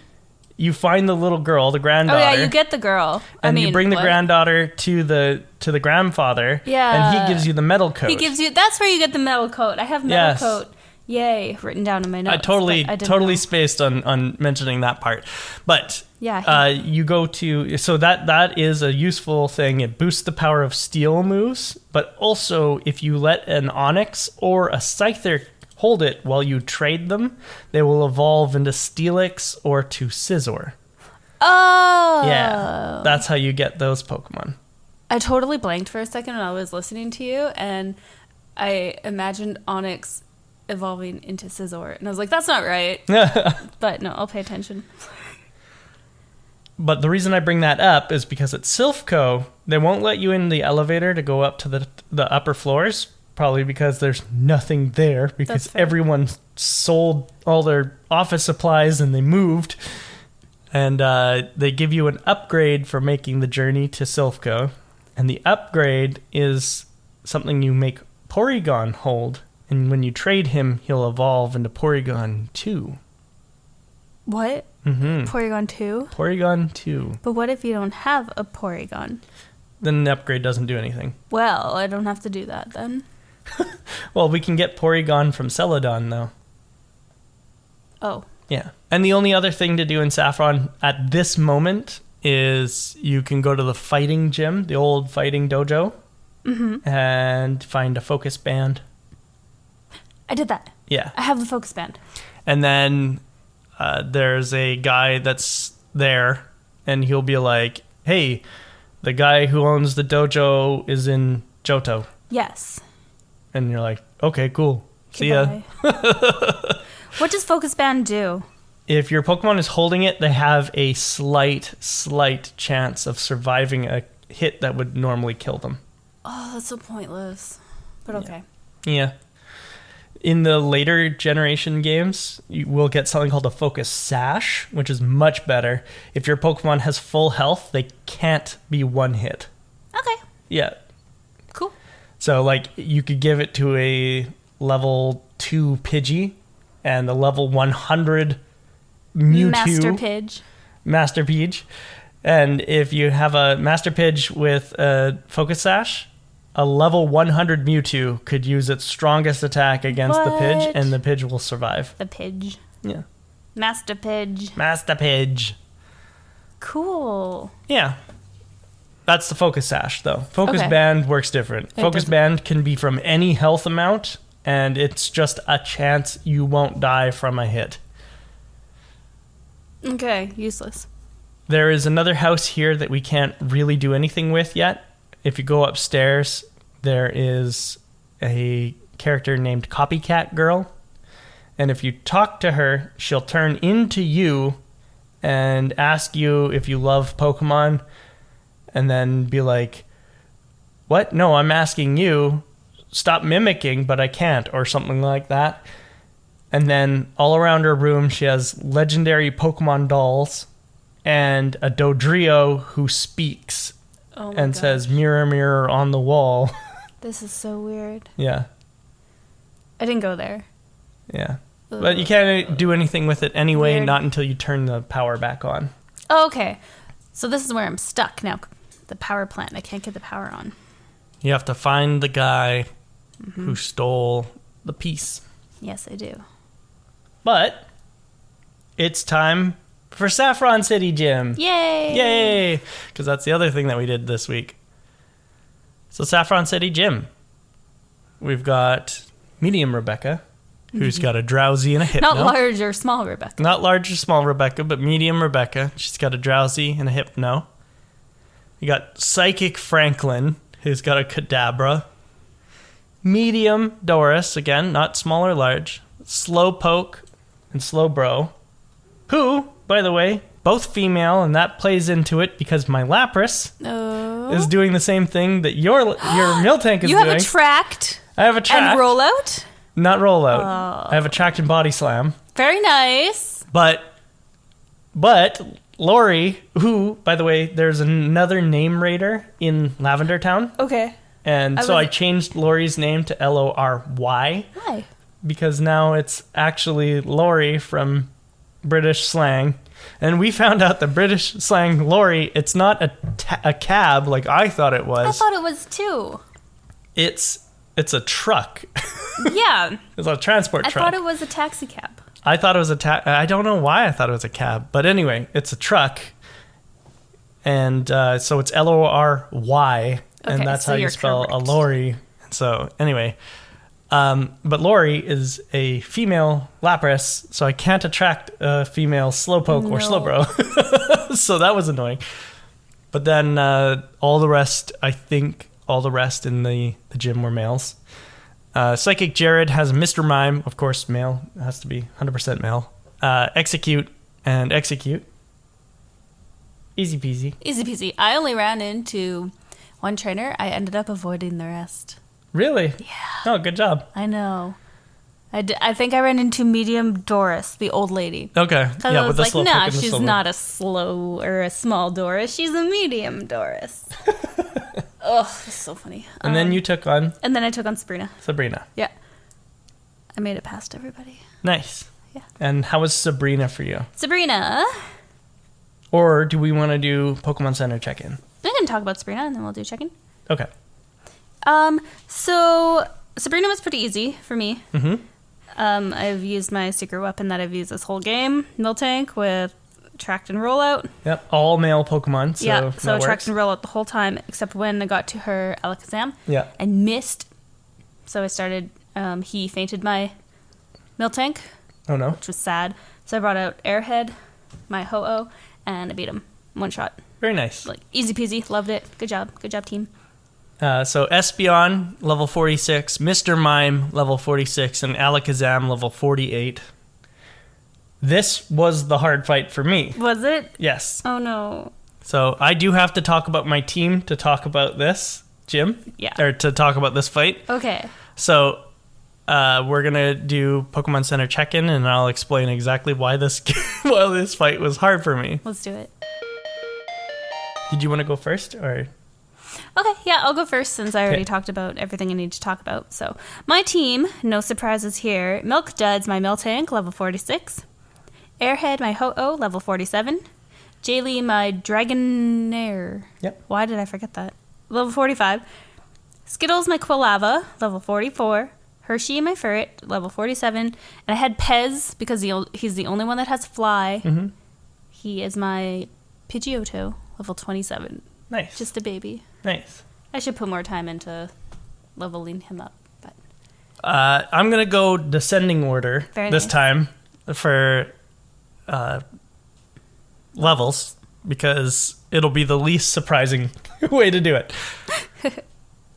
you find the little girl, the granddaughter. Oh yeah, you get the girl. And you bring the granddaughter to the grandfather. Yeah. And he gives you the metal coat. That's where you get the metal coat. I have metal coat. Yay, written down in my notes. I totally spaced on mentioning that part. But you go to, so that is a useful thing. It boosts the power of steel moves, but also if you let an Onyx or a Scyther hold it while you trade them, they will evolve into Steelix or to Scizor. Oh! Yeah, that's how you get those Pokemon. I totally blanked for a second when I was listening to you, and I imagined Onyx evolving into Scizor, and I was like, that's not right. But no, I'll pay attention. But the reason I bring that up is because at Silphco, they won't let you in the elevator to go up to the upper floors, probably because there's nothing there, because everyone sold all their office supplies and they moved. And they give you an upgrade for making the journey to Silphco. And the upgrade is something you make Porygon hold. And when you trade him, he'll evolve into Porygon 2. What? Mm-hmm. Porygon 2? Porygon 2. But what if you don't have a Porygon? Then the upgrade doesn't do anything. Well, I don't have to do that then. Well, we can get Porygon from Celadon, though. Oh. Yeah. And the only other thing to do in Saffron at this moment is you can go to the fighting gym, the old fighting dojo, and find a focus band. I did that. Yeah. I have the focus band. And then there's a guy that's there, and he'll be like, hey, the guy who owns the dojo is in Johto. Yes. And you're like, okay, cool. See ya. What does focus band do? If your Pokemon is holding it, they have a slight chance of surviving a hit that would normally kill them. Oh, that's so pointless. But okay. Yeah. In the later generation games, you will get something called a Focus Sash, which is much better. If your Pokemon has full health, they can't be one hit. Okay. Yeah. Cool. So, like, you could give it to a level 2 Pidgey and a level 100 Mewtwo. Master Pidge. And if you have a Master Pidge with a Focus Sash, a level 100 Mewtwo could use its strongest attack against the Pidge, and the Pidge will survive. The Pidge. Yeah. Master Pidge. Master Pidge. Cool. Yeah. That's the Focus Sash, though. Focus Band works different. Focus Band can be from any health amount, and it's just a chance you won't die from a hit. Okay, useless. There is another house here that we can't really do anything with yet. If you go upstairs, there is a character named Copycat Girl. And if you talk to her, she'll turn into you and ask you if you love Pokemon. And then be like, what? No, I'm asking you. Stop mimicking, but I can't. Or something like that. And then all around her room, she has legendary Pokemon dolls and a Dodrio who speaks. And says, mirror, mirror on the wall. This is so weird. Yeah. I didn't go there. Yeah. But you can't do anything with it anyway, weird. Not until you turn the power back on. Oh, okay. So this is where I'm stuck now. The power plant. I can't get the power on. You have to find the guy who stole the piece. Yes, I do. But it's time for Saffron City Gym. Yay! Yay! Because that's the other thing that we did this week. So Saffron City Gym. We've got medium Rebecca, who's got a drowsy and a hypno. Not large or small Rebecca. Not large or small Rebecca, but medium Rebecca. She's got a drowsy and a hypno. You got Psychic Franklin, who's got a Kadabra. Medium Doris, again, not small or large. Slowpoke and Slowbro, who, by the way, both female, and that plays into it because my Lapras is doing the same thing that your Miltank is doing. You have Attract. I have Attract. And Rollout? Not Rollout. I have Attract and Body Slam. Very nice. But Lori, who, by the way, there's another name raider in Lavender Town. Okay. And I changed Lori's name to Lory. Why? Because now it's actually Lori from British slang. And we found out the British slang Lori, it's not a cab like I thought it was. I thought it was too. It's a truck. Yeah. It's a transport truck. I thought it was a taxi cab. I thought it was I don't know why I thought it was a cab. But anyway, it's a truck. And so it's Lory. And that's how you spell a lorry. So anyway, but Lori is a female Lapras, so I can't attract a female Slowpoke or Slowbro. So that was annoying. But then all the rest in the gym were males. Psychic Jared has Mr. Mime, of course, male. It has to be 100% male. Execute and Execute. Easy peasy. Easy peasy. I only ran into one trainer. I ended up avoiding the rest. Really? Yeah. Oh, good job. I know. I think I ran into medium Doris, the old lady. Okay. Yeah, I was like, no, she's not a slow or a small Doris. She's a medium Doris. Oh, that's so funny. And then you took on? And then I took on Sabrina. Yeah. I made it past everybody. Nice. Yeah. And how was Sabrina for you? Sabrina. Or do we want to do Pokemon Center check-in? We can talk about Sabrina and then we'll do check-in. Okay. So Sabrina was pretty easy for me. Mm-hmm. I've used my secret weapon that I've used this whole game, Miltank, with Attract and Rollout. Yep, all male Pokemon. So Attract and Rollout the whole time, except when I got to her Alakazam. Yeah. I missed. So I started, he fainted my Miltank. Oh no. Which was sad. So I brought out Airhead, my Ho-Oh, and I beat him. One shot. Very nice. Like, easy peasy. Loved it. Good job. Good job, team. So Espeon, level 46, Mr. Mime, level 46, and Alakazam, level 48. This was the hard fight for me. Was it? Yes. Oh, no. So I do have to talk about my team to talk about this, Jim. Yeah. Or to talk about this fight. Okay. So we're going to do Pokemon Center check-in, and I'll explain exactly why this fight was hard for me. Let's do it. Did you want to go first, or... Okay, yeah, I'll go first since I already talked about everything I need to talk about. So, my team, no surprises here. Milk Duds, my Miltank, level 46. Airhead, my Ho-Oh, level 47. Jaylee, my Dragonair. Yep. Why did I forget that? Level 45. Skittles, my Quilava, level 44. Hershey, my Ferret, level 47. And I had Pez, because he's the only one that has Fly. Mm-hmm. He is my Pidgeotto, level 27. Nice. Just a baby. Nice. I should put more time into leveling him up. But I'm going to go descending order this time for levels, because it'll be the least surprising way to do it.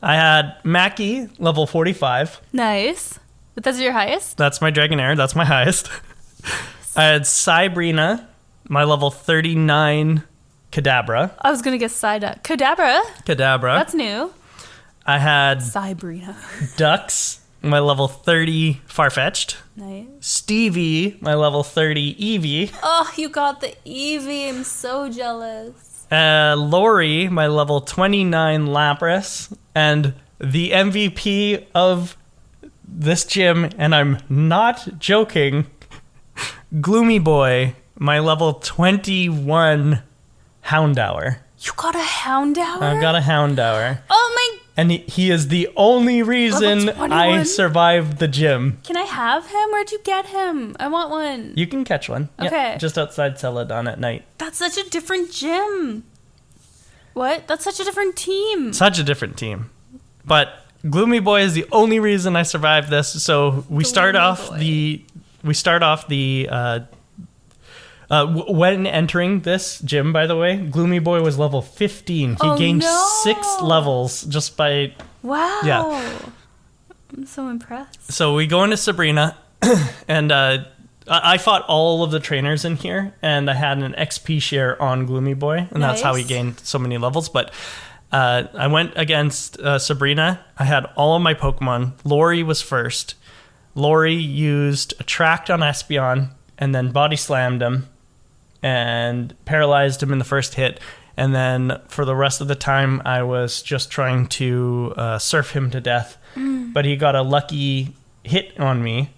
I had Mackie, level 45. Nice. But that's your highest? That's my Dragonair. That's my highest. I had Sabrina, my level 39 Kadabra. I was going to guess Psyduck. Kadabra? That's new. I had Sabrina. Dux, my level 30 Farfetch'd. Nice. Stevie, my level 30 Eevee. Oh, you got the Eevee. I'm so jealous. Lori, my level 29 Lapras. And the MVP of this gym, and I'm not joking, Gloomy Boy, my level 21 Houndour. You got a Houndour? I've got a Houndour. Oh my... And he is the only reason I survived the gym. Can I have him? Where'd you get him? I want one. You can catch one. Okay. Yep, just outside Celadon at night. That's such a different gym. What? That's such a different team. Such a different team. But Gloomy Boy is the only reason I survived this. So we start off the when entering this gym, by the way, Gloomy Boy was level 15. He gained 6 levels just by... Wow. Yeah. I'm so impressed. So we go into Sabrina, and I fought all of the trainers in here, and I had an XP share on Gloomy Boy, and that's how he gained so many levels. But I went against Sabrina. I had all of my Pokemon. Lori was first. Lori used Attract on Espeon, and then Body Slammed him, and paralyzed him in the first hit. And then for the rest of the time, I was just trying to surf him to death. But he got a lucky hit on me,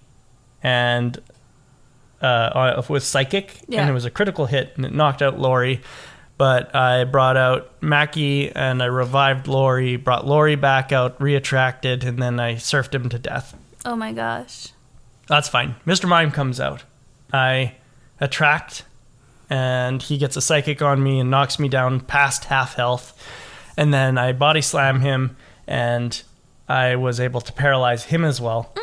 and with Psychic, and it was a critical hit, and it knocked out Lori. But I brought out Mackie, and I revived Lori, brought Lori back out, re-attracted, and then I surfed him to death. Oh my gosh. That's fine. Mr. Mime comes out. I attract, and he gets a Psychic on me and knocks me down past half health. And then I body slam him, and I was able to paralyze him as well.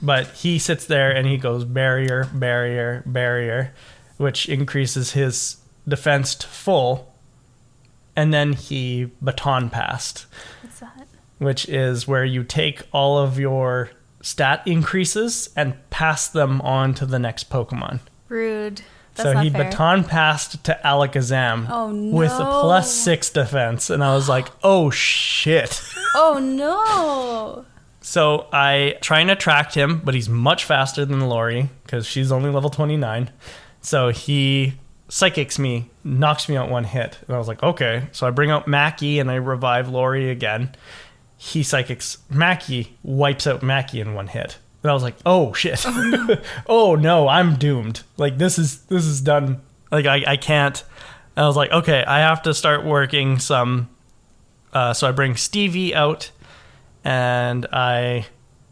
But he sits there and he goes barrier, barrier, barrier, which increases his defense to full. And then he baton passed. What's that? Which is where you take all of your stat increases and pass them on to the next Pokemon. Rude. That's so not he fair. baton passed to Alakazam with a +6 defense, and I was like, oh shit. Oh no. So I try and attract him, but he's much faster than Lori because she's only level 29. So he Psychics me, knocks me out one hit. And I was like, okay. So I bring out Mackie and I revive Lori again. He Psychics Mackie, wipes out Mackie in one hit. And I was like, oh shit. Oh no, oh, no, I'm doomed. Like this is done. Like I can't. And I was like, okay, I have to start working some. So I bring Stevie out and I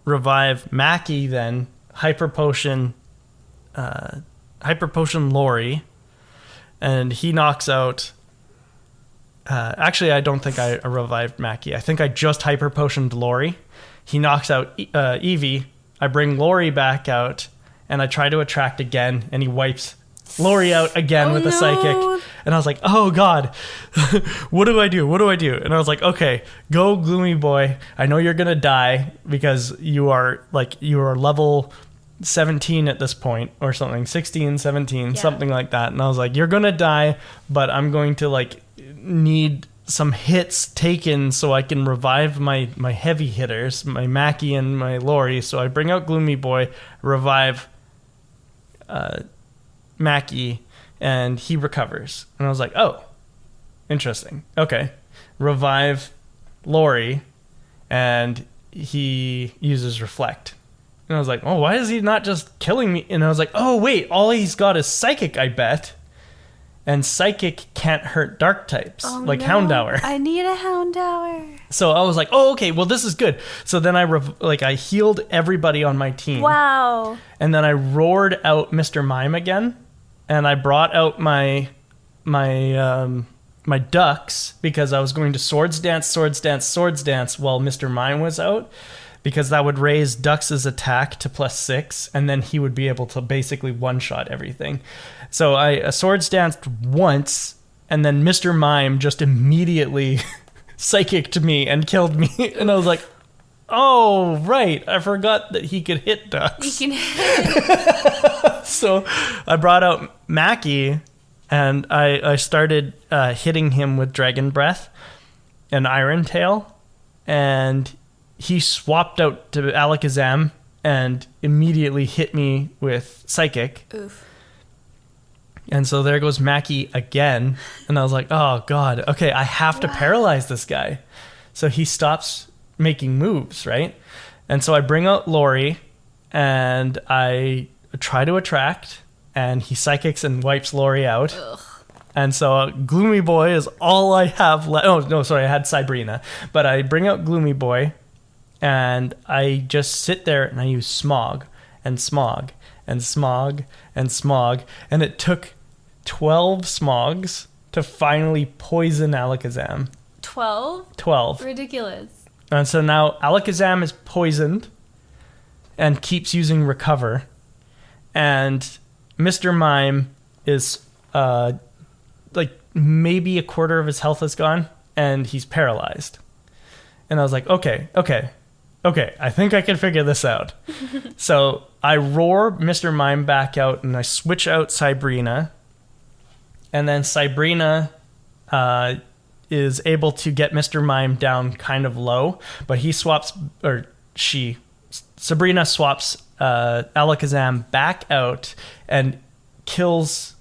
revive Mackie, then Hyper Potion Lori, and he knocks out. Actually, I don't think I revived Mackie. I think I just Hyper Potioned Lori. He knocks out Eevee. I bring Lori back out, and I try to attract again, and he wipes Lori out again with a Psychic. And I was like, oh god, what do I do? What do I do? And I was like, okay, go Gloomy Boy. I know you're gonna die because you are level 17 at this point or something, 16, 17, something like that. And I was like, you're gonna die, but I'm going to need some hits taken so I can revive my heavy hitters, my Mackie and my Lori. So I bring out Gloomy Boy, revive Mackie, and he recovers. And I was like, oh, interesting. Okay. Revive Lori, and he uses Reflect. And I was like, oh, why is he not just killing me? And I was like, oh, wait, all he's got is Psychic, I bet. And Psychic can't hurt dark types, like Houndour. I need a Houndour. So I was like, oh, okay, well, this is good. So then I healed everybody on my team. Wow. And then I roared out Mr. Mime again. And I brought out my ducks, because I was going to Swords Dance while Mr. Mime was out, because that would raise Ducks' attack to +6, and then he would be able to basically one-shot everything. So I Swords Danced once, and then Mr. Mime just immediately psychicked me and killed me. And I was like, oh, right, I forgot that he could hit Ducks. He can hit. So I brought out Mackie, and I started hitting him with Dragon Breath and Iron Tail, and he swapped out to Alakazam and immediately hit me with Psychic. Oof. And so there goes Mackie again, and I was like, oh god, okay, I have to paralyze this guy. So he stops making moves, right? And so I bring out Lori, and I try to attract, and he Psychics and wipes Lori out. Ugh. And so Gloomy Boy is all I have left. Oh, no, sorry, I had Sabrina. But I bring out Gloomy Boy, and I just sit there, and I use Smog, and Smog, and Smog, and Smog. And it took 12 Smogs to finally poison Alakazam. 12? 12. Ridiculous. And so now Alakazam is poisoned and keeps using Recover. And Mr. Mime is like maybe a quarter of his health is gone, and he's paralyzed. And I was like, okay, I think I can figure this out. So I roar Mr. Mime back out, and I switch out Sabrina. And then Sabrina is able to get Mr. Mime down kind of low, but Sabrina swaps Alakazam back out and kills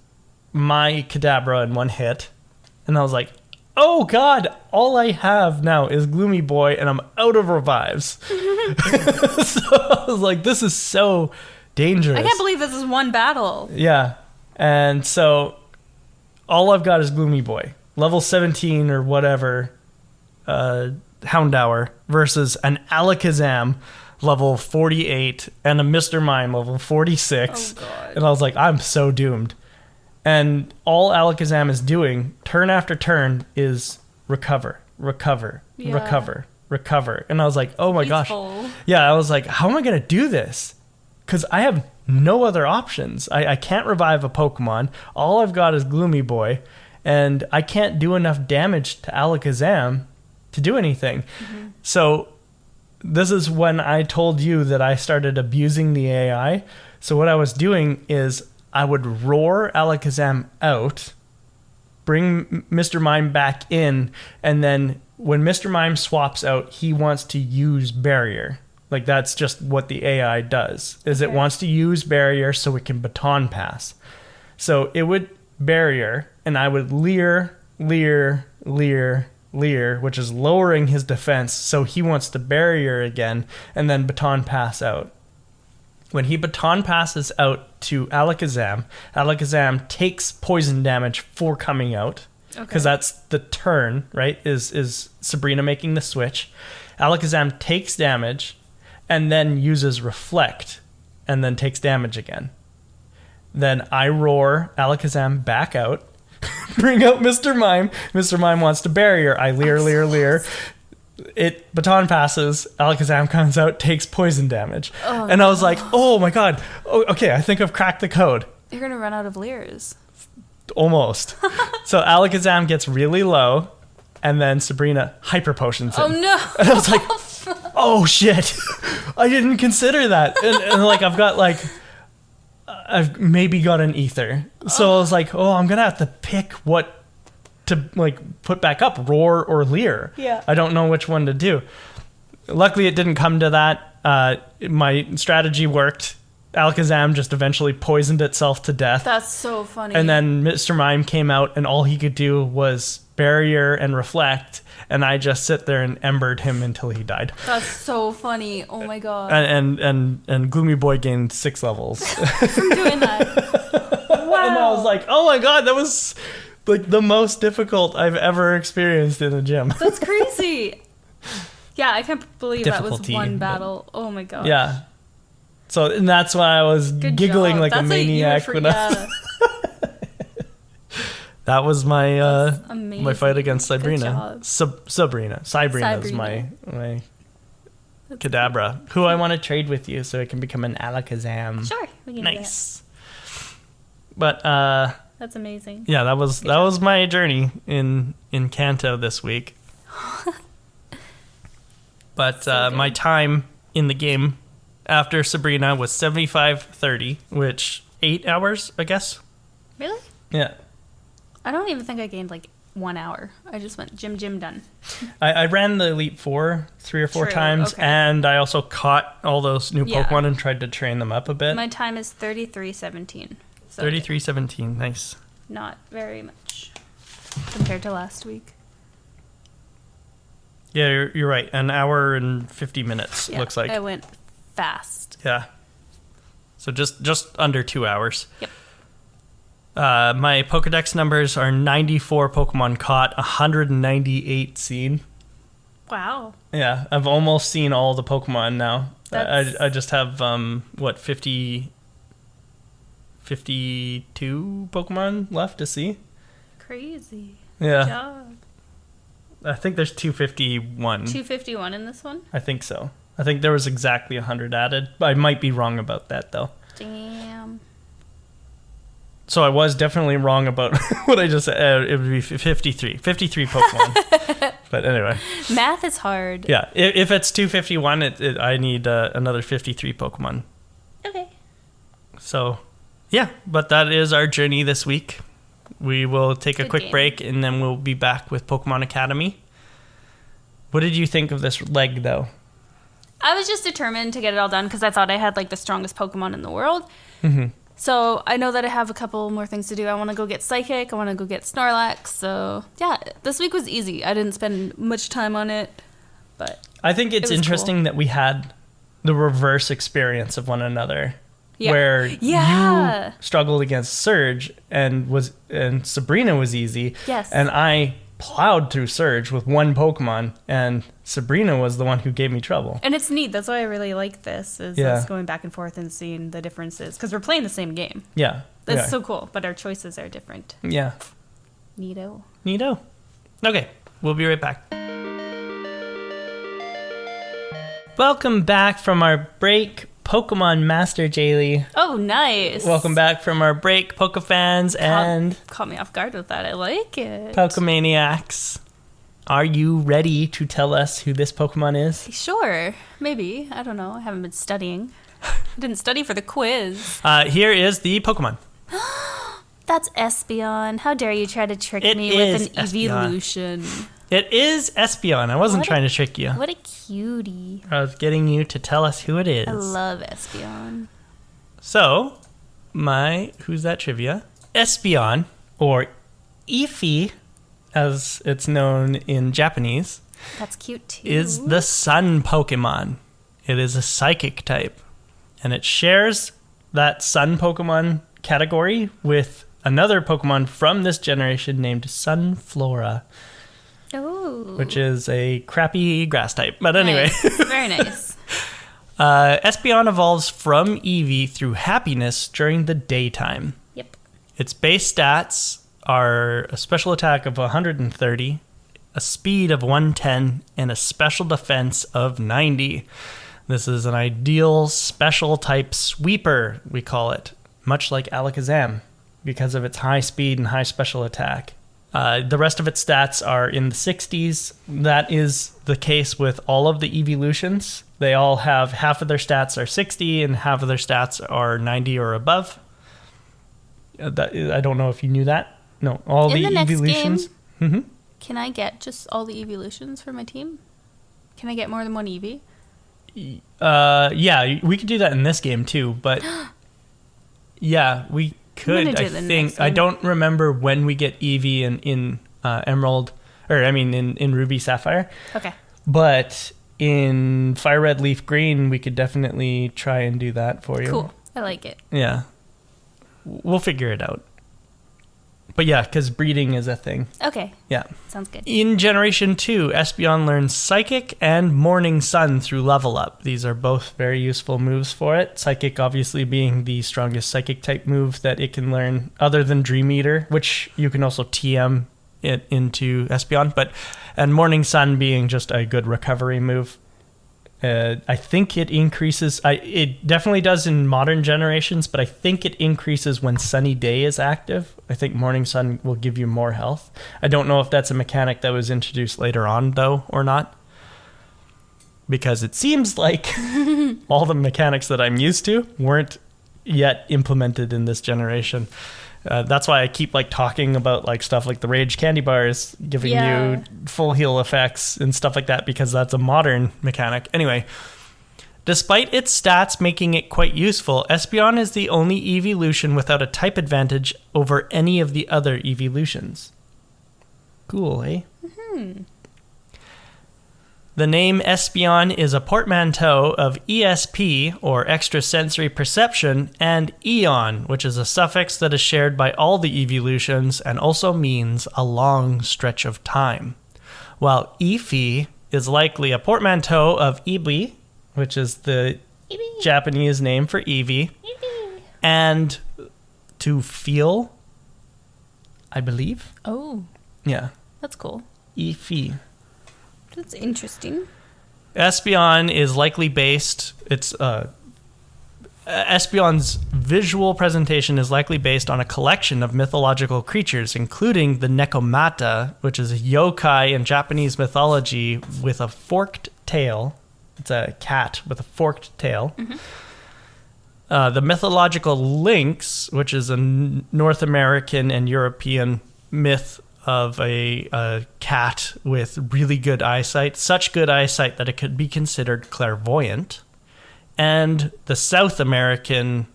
my Kadabra in one hit. And I was like, oh god, all I have now is Gloomy Boy, and I'm out of revives. So I was like, this is so dangerous. I can't believe this is one battle. Yeah. And so all I've got is Gloomy Boy, level 17 or whatever, Houndour, versus an Alakazam level 48 and a Mr. Mime level 46. Oh, God. And I was like, I'm so doomed. And all Alakazam is doing, turn after turn, is recover. And I was like, oh my gosh. Full. Yeah, I was like, how am I going to do this? Because I have no other options. I can't revive a Pokemon. All I've got is Gloomy Boy. And I can't do enough damage to Alakazam to do anything. Mm-hmm. So this is when I told you that I started abusing the AI. So what I was doing is I would roar Alakazam out, bring Mr. Mime back in, and then when Mr. Mime swaps out, he wants to use Barrier. Like, that's just what the AI does, is it wants to use Barrier so it can baton pass. So it would Barrier, and I would Leer, which is lowering his defense, so he wants to Barrier again, and then baton pass out. When he baton passes out to Alakazam, Alakazam takes poison damage for coming out, because that's the turn, right, is Sabrina making the switch. Alakazam takes damage, and then uses Reflect, and then takes damage again. Then I roar Alakazam back out, bring out Mr. Mime. Mr. Mime wants to Barrier. I leer. It baton passes. Alakazam comes out, takes poison damage. And I was like, oh my god. Oh, okay, I think I've cracked the code. You're going to run out of Leers. Almost. So Alakazam gets really low, and then Sabrina hyper potions him. Oh no. And I was like, oh shit. I didn't consider that. And like, I've maybe got an ether. So I was like, oh, I'm going to have to pick what to like put back up, Roar or Leer. Yeah. I don't know which one to do. Luckily, it didn't come to that. My strategy worked. Alakazam just eventually poisoned itself to death. That's so funny. And then Mr. Mime came out, and all he could do was Barrier and Reflect, and I just sit there and embered him until he died. That's so funny. Oh my god. And Gloomy Boy gained 6 levels. From doing that. Wow. And I was like, oh my god, that was like the most difficult I've ever experienced in a gym. That's crazy. Yeah, I can't believe Difficulty, that was one battle. Oh my god. Yeah. So, and that's why I was giggling job. like That's a maniac when I... That was my my fight against Sabrina. Sabrina is my Kadabra, who I want to trade with you so it can become an Alakazam. Sure, we can nice. But that's amazing. Yeah, that was my journey in Kanto this week. But my time in the game after Sabrina was 75:30, which 8 hours, I guess. Really? Yeah. I don't even think I gained like 1 hour. I just went gym done. I ran the Elite Four 3 or 4 times, okay. And I also caught all those new Pokemon and tried to train them up a bit. My time is 33:17. So 33:17, nice. Not very much compared to last week. Yeah, you're right. An hour and 50 minutes, looks like. I went fast. Yeah. So just under 2 hours. Yep. My Pokedex numbers are 94 Pokemon caught, 198 seen. Wow. Yeah, I've almost seen all the Pokemon now. I just have, 52 Pokemon left to see. Crazy. Yeah. Good job. I think there's 251. 251 in this one? I think so. I think there was exactly 100 added. I might be wrong about that, though. Damn. So I was definitely wrong about what I just said. It would be 53. 53 Pokemon. But anyway. Math is hard. Yeah. If it's 251, I need another 53 Pokemon. Okay. So, yeah. But that is our journey this week. We will take a quick break, and then we'll be back with Pokemon Academy. What did you think of this leg, though? I was just determined to get it all done because I thought I had like the strongest Pokemon in the world. Mm-hmm. So I know that I have a couple more things to do. I want to go get Psychic. I want to go get Snorlax. So yeah, this week was easy. I didn't spend much time on it, but I think it's interesting that we had the reverse experience of one another. Yeah. Where you struggled against Surge and Sabrina was easy. Yes. And I plowed through Surge with one Pokemon, and Sabrina was the one who gave me trouble. And it's neat. That's why I really like this, is us going back and forth and seeing the differences. Because we're playing the same game. Yeah. That's so cool, but our choices are different. Yeah. Neato. Okay, we'll be right back. Welcome back from our break, Pokemon Master Jaylee. Oh, nice. Welcome back from our break, Pokefans and... Caught me off guard with that. I like it. Pokemaniacs. Are you ready to tell us who this Pokemon is? Sure. Maybe. I don't know. I haven't been studying. I didn't study for the quiz. Here is the Pokemon. That's Espeon. How dare you try to trick me with an evolution. It is Espeon. I wasn't trying to trick you. What a cutie. I was getting you to tell us who it is. I love Espeon. So, who's that trivia? Espeon, or Eevee, as it's known in Japanese. That's cute too. Is the sun Pokemon. It is a psychic type. And it shares that sun Pokemon category with another Pokemon from this generation named Sunflora. Ooh. Which is a crappy grass type. But anyway. Nice. Very nice. Espeon evolves from Eevee through happiness during the daytime. Yep. Its base stats are a special attack of 130, a speed of 110, and a special defense of 90. This is an ideal special type sweeper, we call it, much like Alakazam, because of its high speed and high special attack. The rest of its stats are in the 60s. That is the case with all of the evolutions. They all have half of their stats are 60 and half of their stats are 90 or above. I don't know if you knew that. No, all the evolutions. Mm-hmm. Can I get just all the evolutions for my team? Can I get more than one Eevee? Yeah, we could do that in this game too, but yeah, we could. I think I don't remember when we get Eevee in Emerald, or I mean in Ruby Sapphire. Okay. But in Fire Red Leaf Green, we could definitely try and do that for you. Cool. I like it. Yeah. We'll figure it out. But yeah, because breeding is a thing. Okay. Yeah. Sounds good. In Generation 2, Espeon learns Psychic and Morning Sun through Level Up. These are both very useful moves for it. Psychic obviously being the strongest Psychic type move that it can learn other than Dream Eater, which you can also TM it into Espeon. And Morning Sun being just a good recovery move. I think it increases. It definitely does in modern generations, but I think it increases when Sunny Day is active. I think Morning Sun will give you more health. I don't know if that's a mechanic that was introduced later on, though, or not. Because it seems like all the mechanics that I'm used to weren't yet implemented in this generation. That's why I keep talking about stuff like the Rage Candy Bars giving you full heal effects and stuff like that, because that's a modern mechanic. Anyway, despite its stats making it quite useful, Espeon is the only evolution without a type advantage over any of the other evolutions. Cool, eh? Mm-hmm. The name Espeon is a portmanteau of ESP, or extrasensory perception, and Eon, which is a suffix that is shared by all the evolutions and also means a long stretch of time. While Eevee is likely a portmanteau of Eevee, which is the Japanese name for Eevee, and to feel, I believe. Oh. Yeah. That's cool. Eevee. That's interesting. Espeon is likely based. Espeon's visual presentation is likely based on a collection of mythological creatures, including the Nekomata, which is a yokai in Japanese mythology with a forked tail. It's a cat with a forked tail. Mm-hmm. The mythological lynx, which is a North American and European myth of a cat with really good eyesight, such good eyesight that it could be considered clairvoyant, and the South American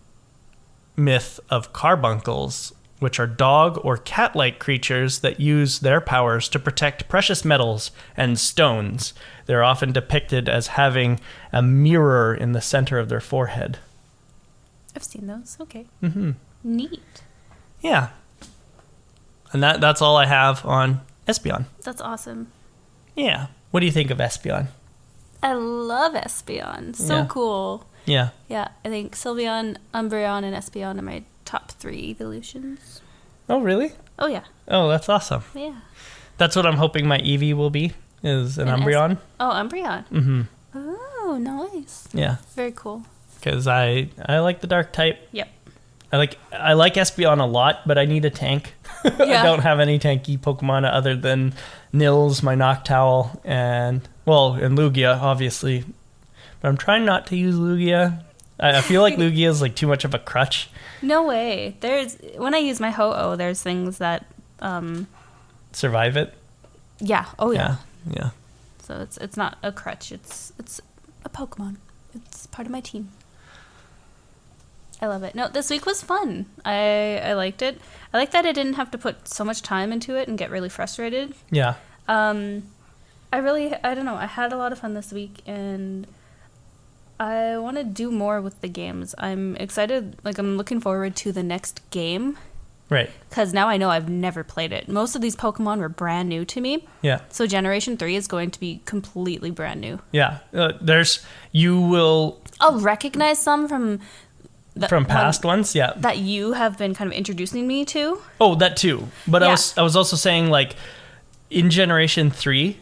myth of carbuncles, which are dog or cat-like creatures that use their powers to protect precious metals and stones. They're often depicted as having a mirror in the center of their forehead. I've seen those. Okay. Mm-hmm. Neat. Yeah. And that's all I have on Espeon. That's awesome. Yeah. What do you think of Espeon? I love Espeon. So cool. Yeah. Yeah. I think Sylveon, Umbreon, and Espeon are my top 3 evolutions. Oh, really? Oh, yeah. Oh, that's awesome. Yeah. That's what I'm hoping my Eevee will be, is an Umbreon. Umbreon. Mm-hmm. Oh, nice. Yeah. Very cool. Because I like the dark type. Yep. I like Espeon a lot, but I need a tank. Yeah. I don't have any tanky Pokemon other than Nils, my Noctowl, and Lugia, obviously. But I'm trying not to use Lugia. I feel like Lugia is too much of a crutch. No way. When I use my Ho-Oh, there's things that survive it. Yeah. Oh yeah. Yeah. So it's not a crutch. It's a Pokemon. It's part of my team. I love it. No, this week was fun. I liked it. I like that I didn't have to put so much time into it and get really frustrated. Yeah. I don't know. I had a lot of fun this week, and I want to do more with the games. I'm excited. I'm looking forward to the next game. Right. Because now I know I've never played it. Most of these Pokemon were brand new to me. Yeah. So Generation 3 is going to be completely brand new. Yeah. I'll recognize some from past ones, yeah. That you have been kind of introducing me to. Oh, that too. But yeah. I was also saying, in Generation 3,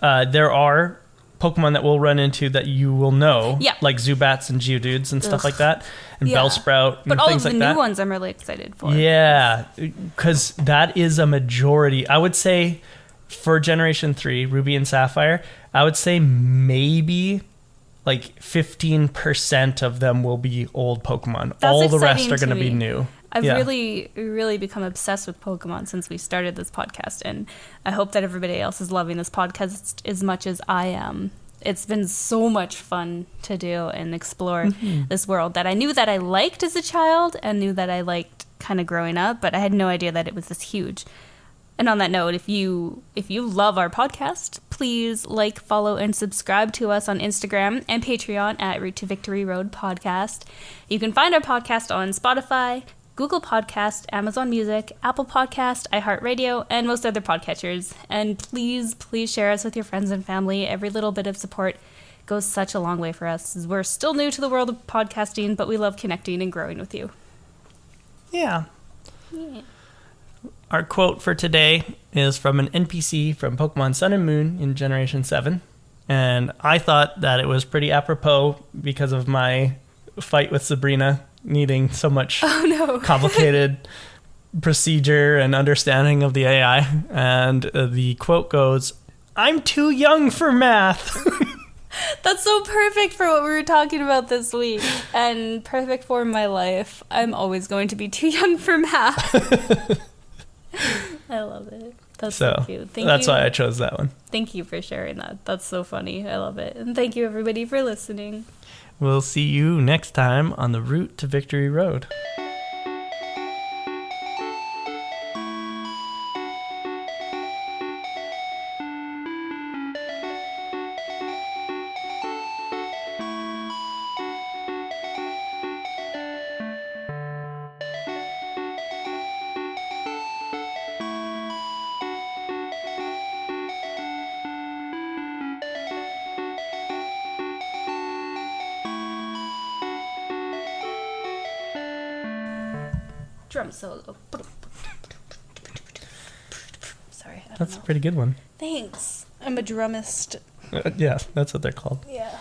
there are Pokemon that we'll run into that you will know. Yeah. Like Zubats and Geodudes and stuff like that. And Bellsprout and things like that. But all of the new ones I'm really excited for. Yeah. Because that is a majority. I would say for Generation 3, Ruby and Sapphire, I would say maybe 15% of them will be old Pokemon. That's all the rest are exciting going to be new. I've really become obsessed with Pokemon since we started this podcast, and I hope that everybody else is loving this podcast as much as I am. It's been so much fun to do and explore this world that I knew that I liked as a child and knew that I liked kind of growing up, but I had no idea that it was this huge. And on that note, if you love our podcast, please like, follow, and subscribe to us on Instagram and Patreon at Route to Victory Road Podcast. You can find our podcast on Spotify, Google Podcast, Amazon Music, Apple Podcast, iHeartRadio, and most other podcatchers. And please share us with your friends and family. Every little bit of support goes such a long way for us. We're still new to the world of podcasting, but we love connecting and growing with you. Yeah. Our quote for today is from an NPC from Pokemon Sun and Moon in Generation 7. And I thought that it was pretty apropos because of my fight with Sabrina needing so much complicated procedure and understanding of the AI. And the quote goes, "I'm too young for math." That's so perfect for what we were talking about this week, and perfect for my life. I'm always going to be too young for math. I love it. That's so cute. That's why I chose that one. Thank you for sharing that. That's so funny. I love it. And thank you, everybody, for listening. We'll see you next time on the Route to Victory Road. Drum solo. Sorry, That's a pretty good one. Thanks. I'm a drummist. Yeah, that's what they're called. Yeah.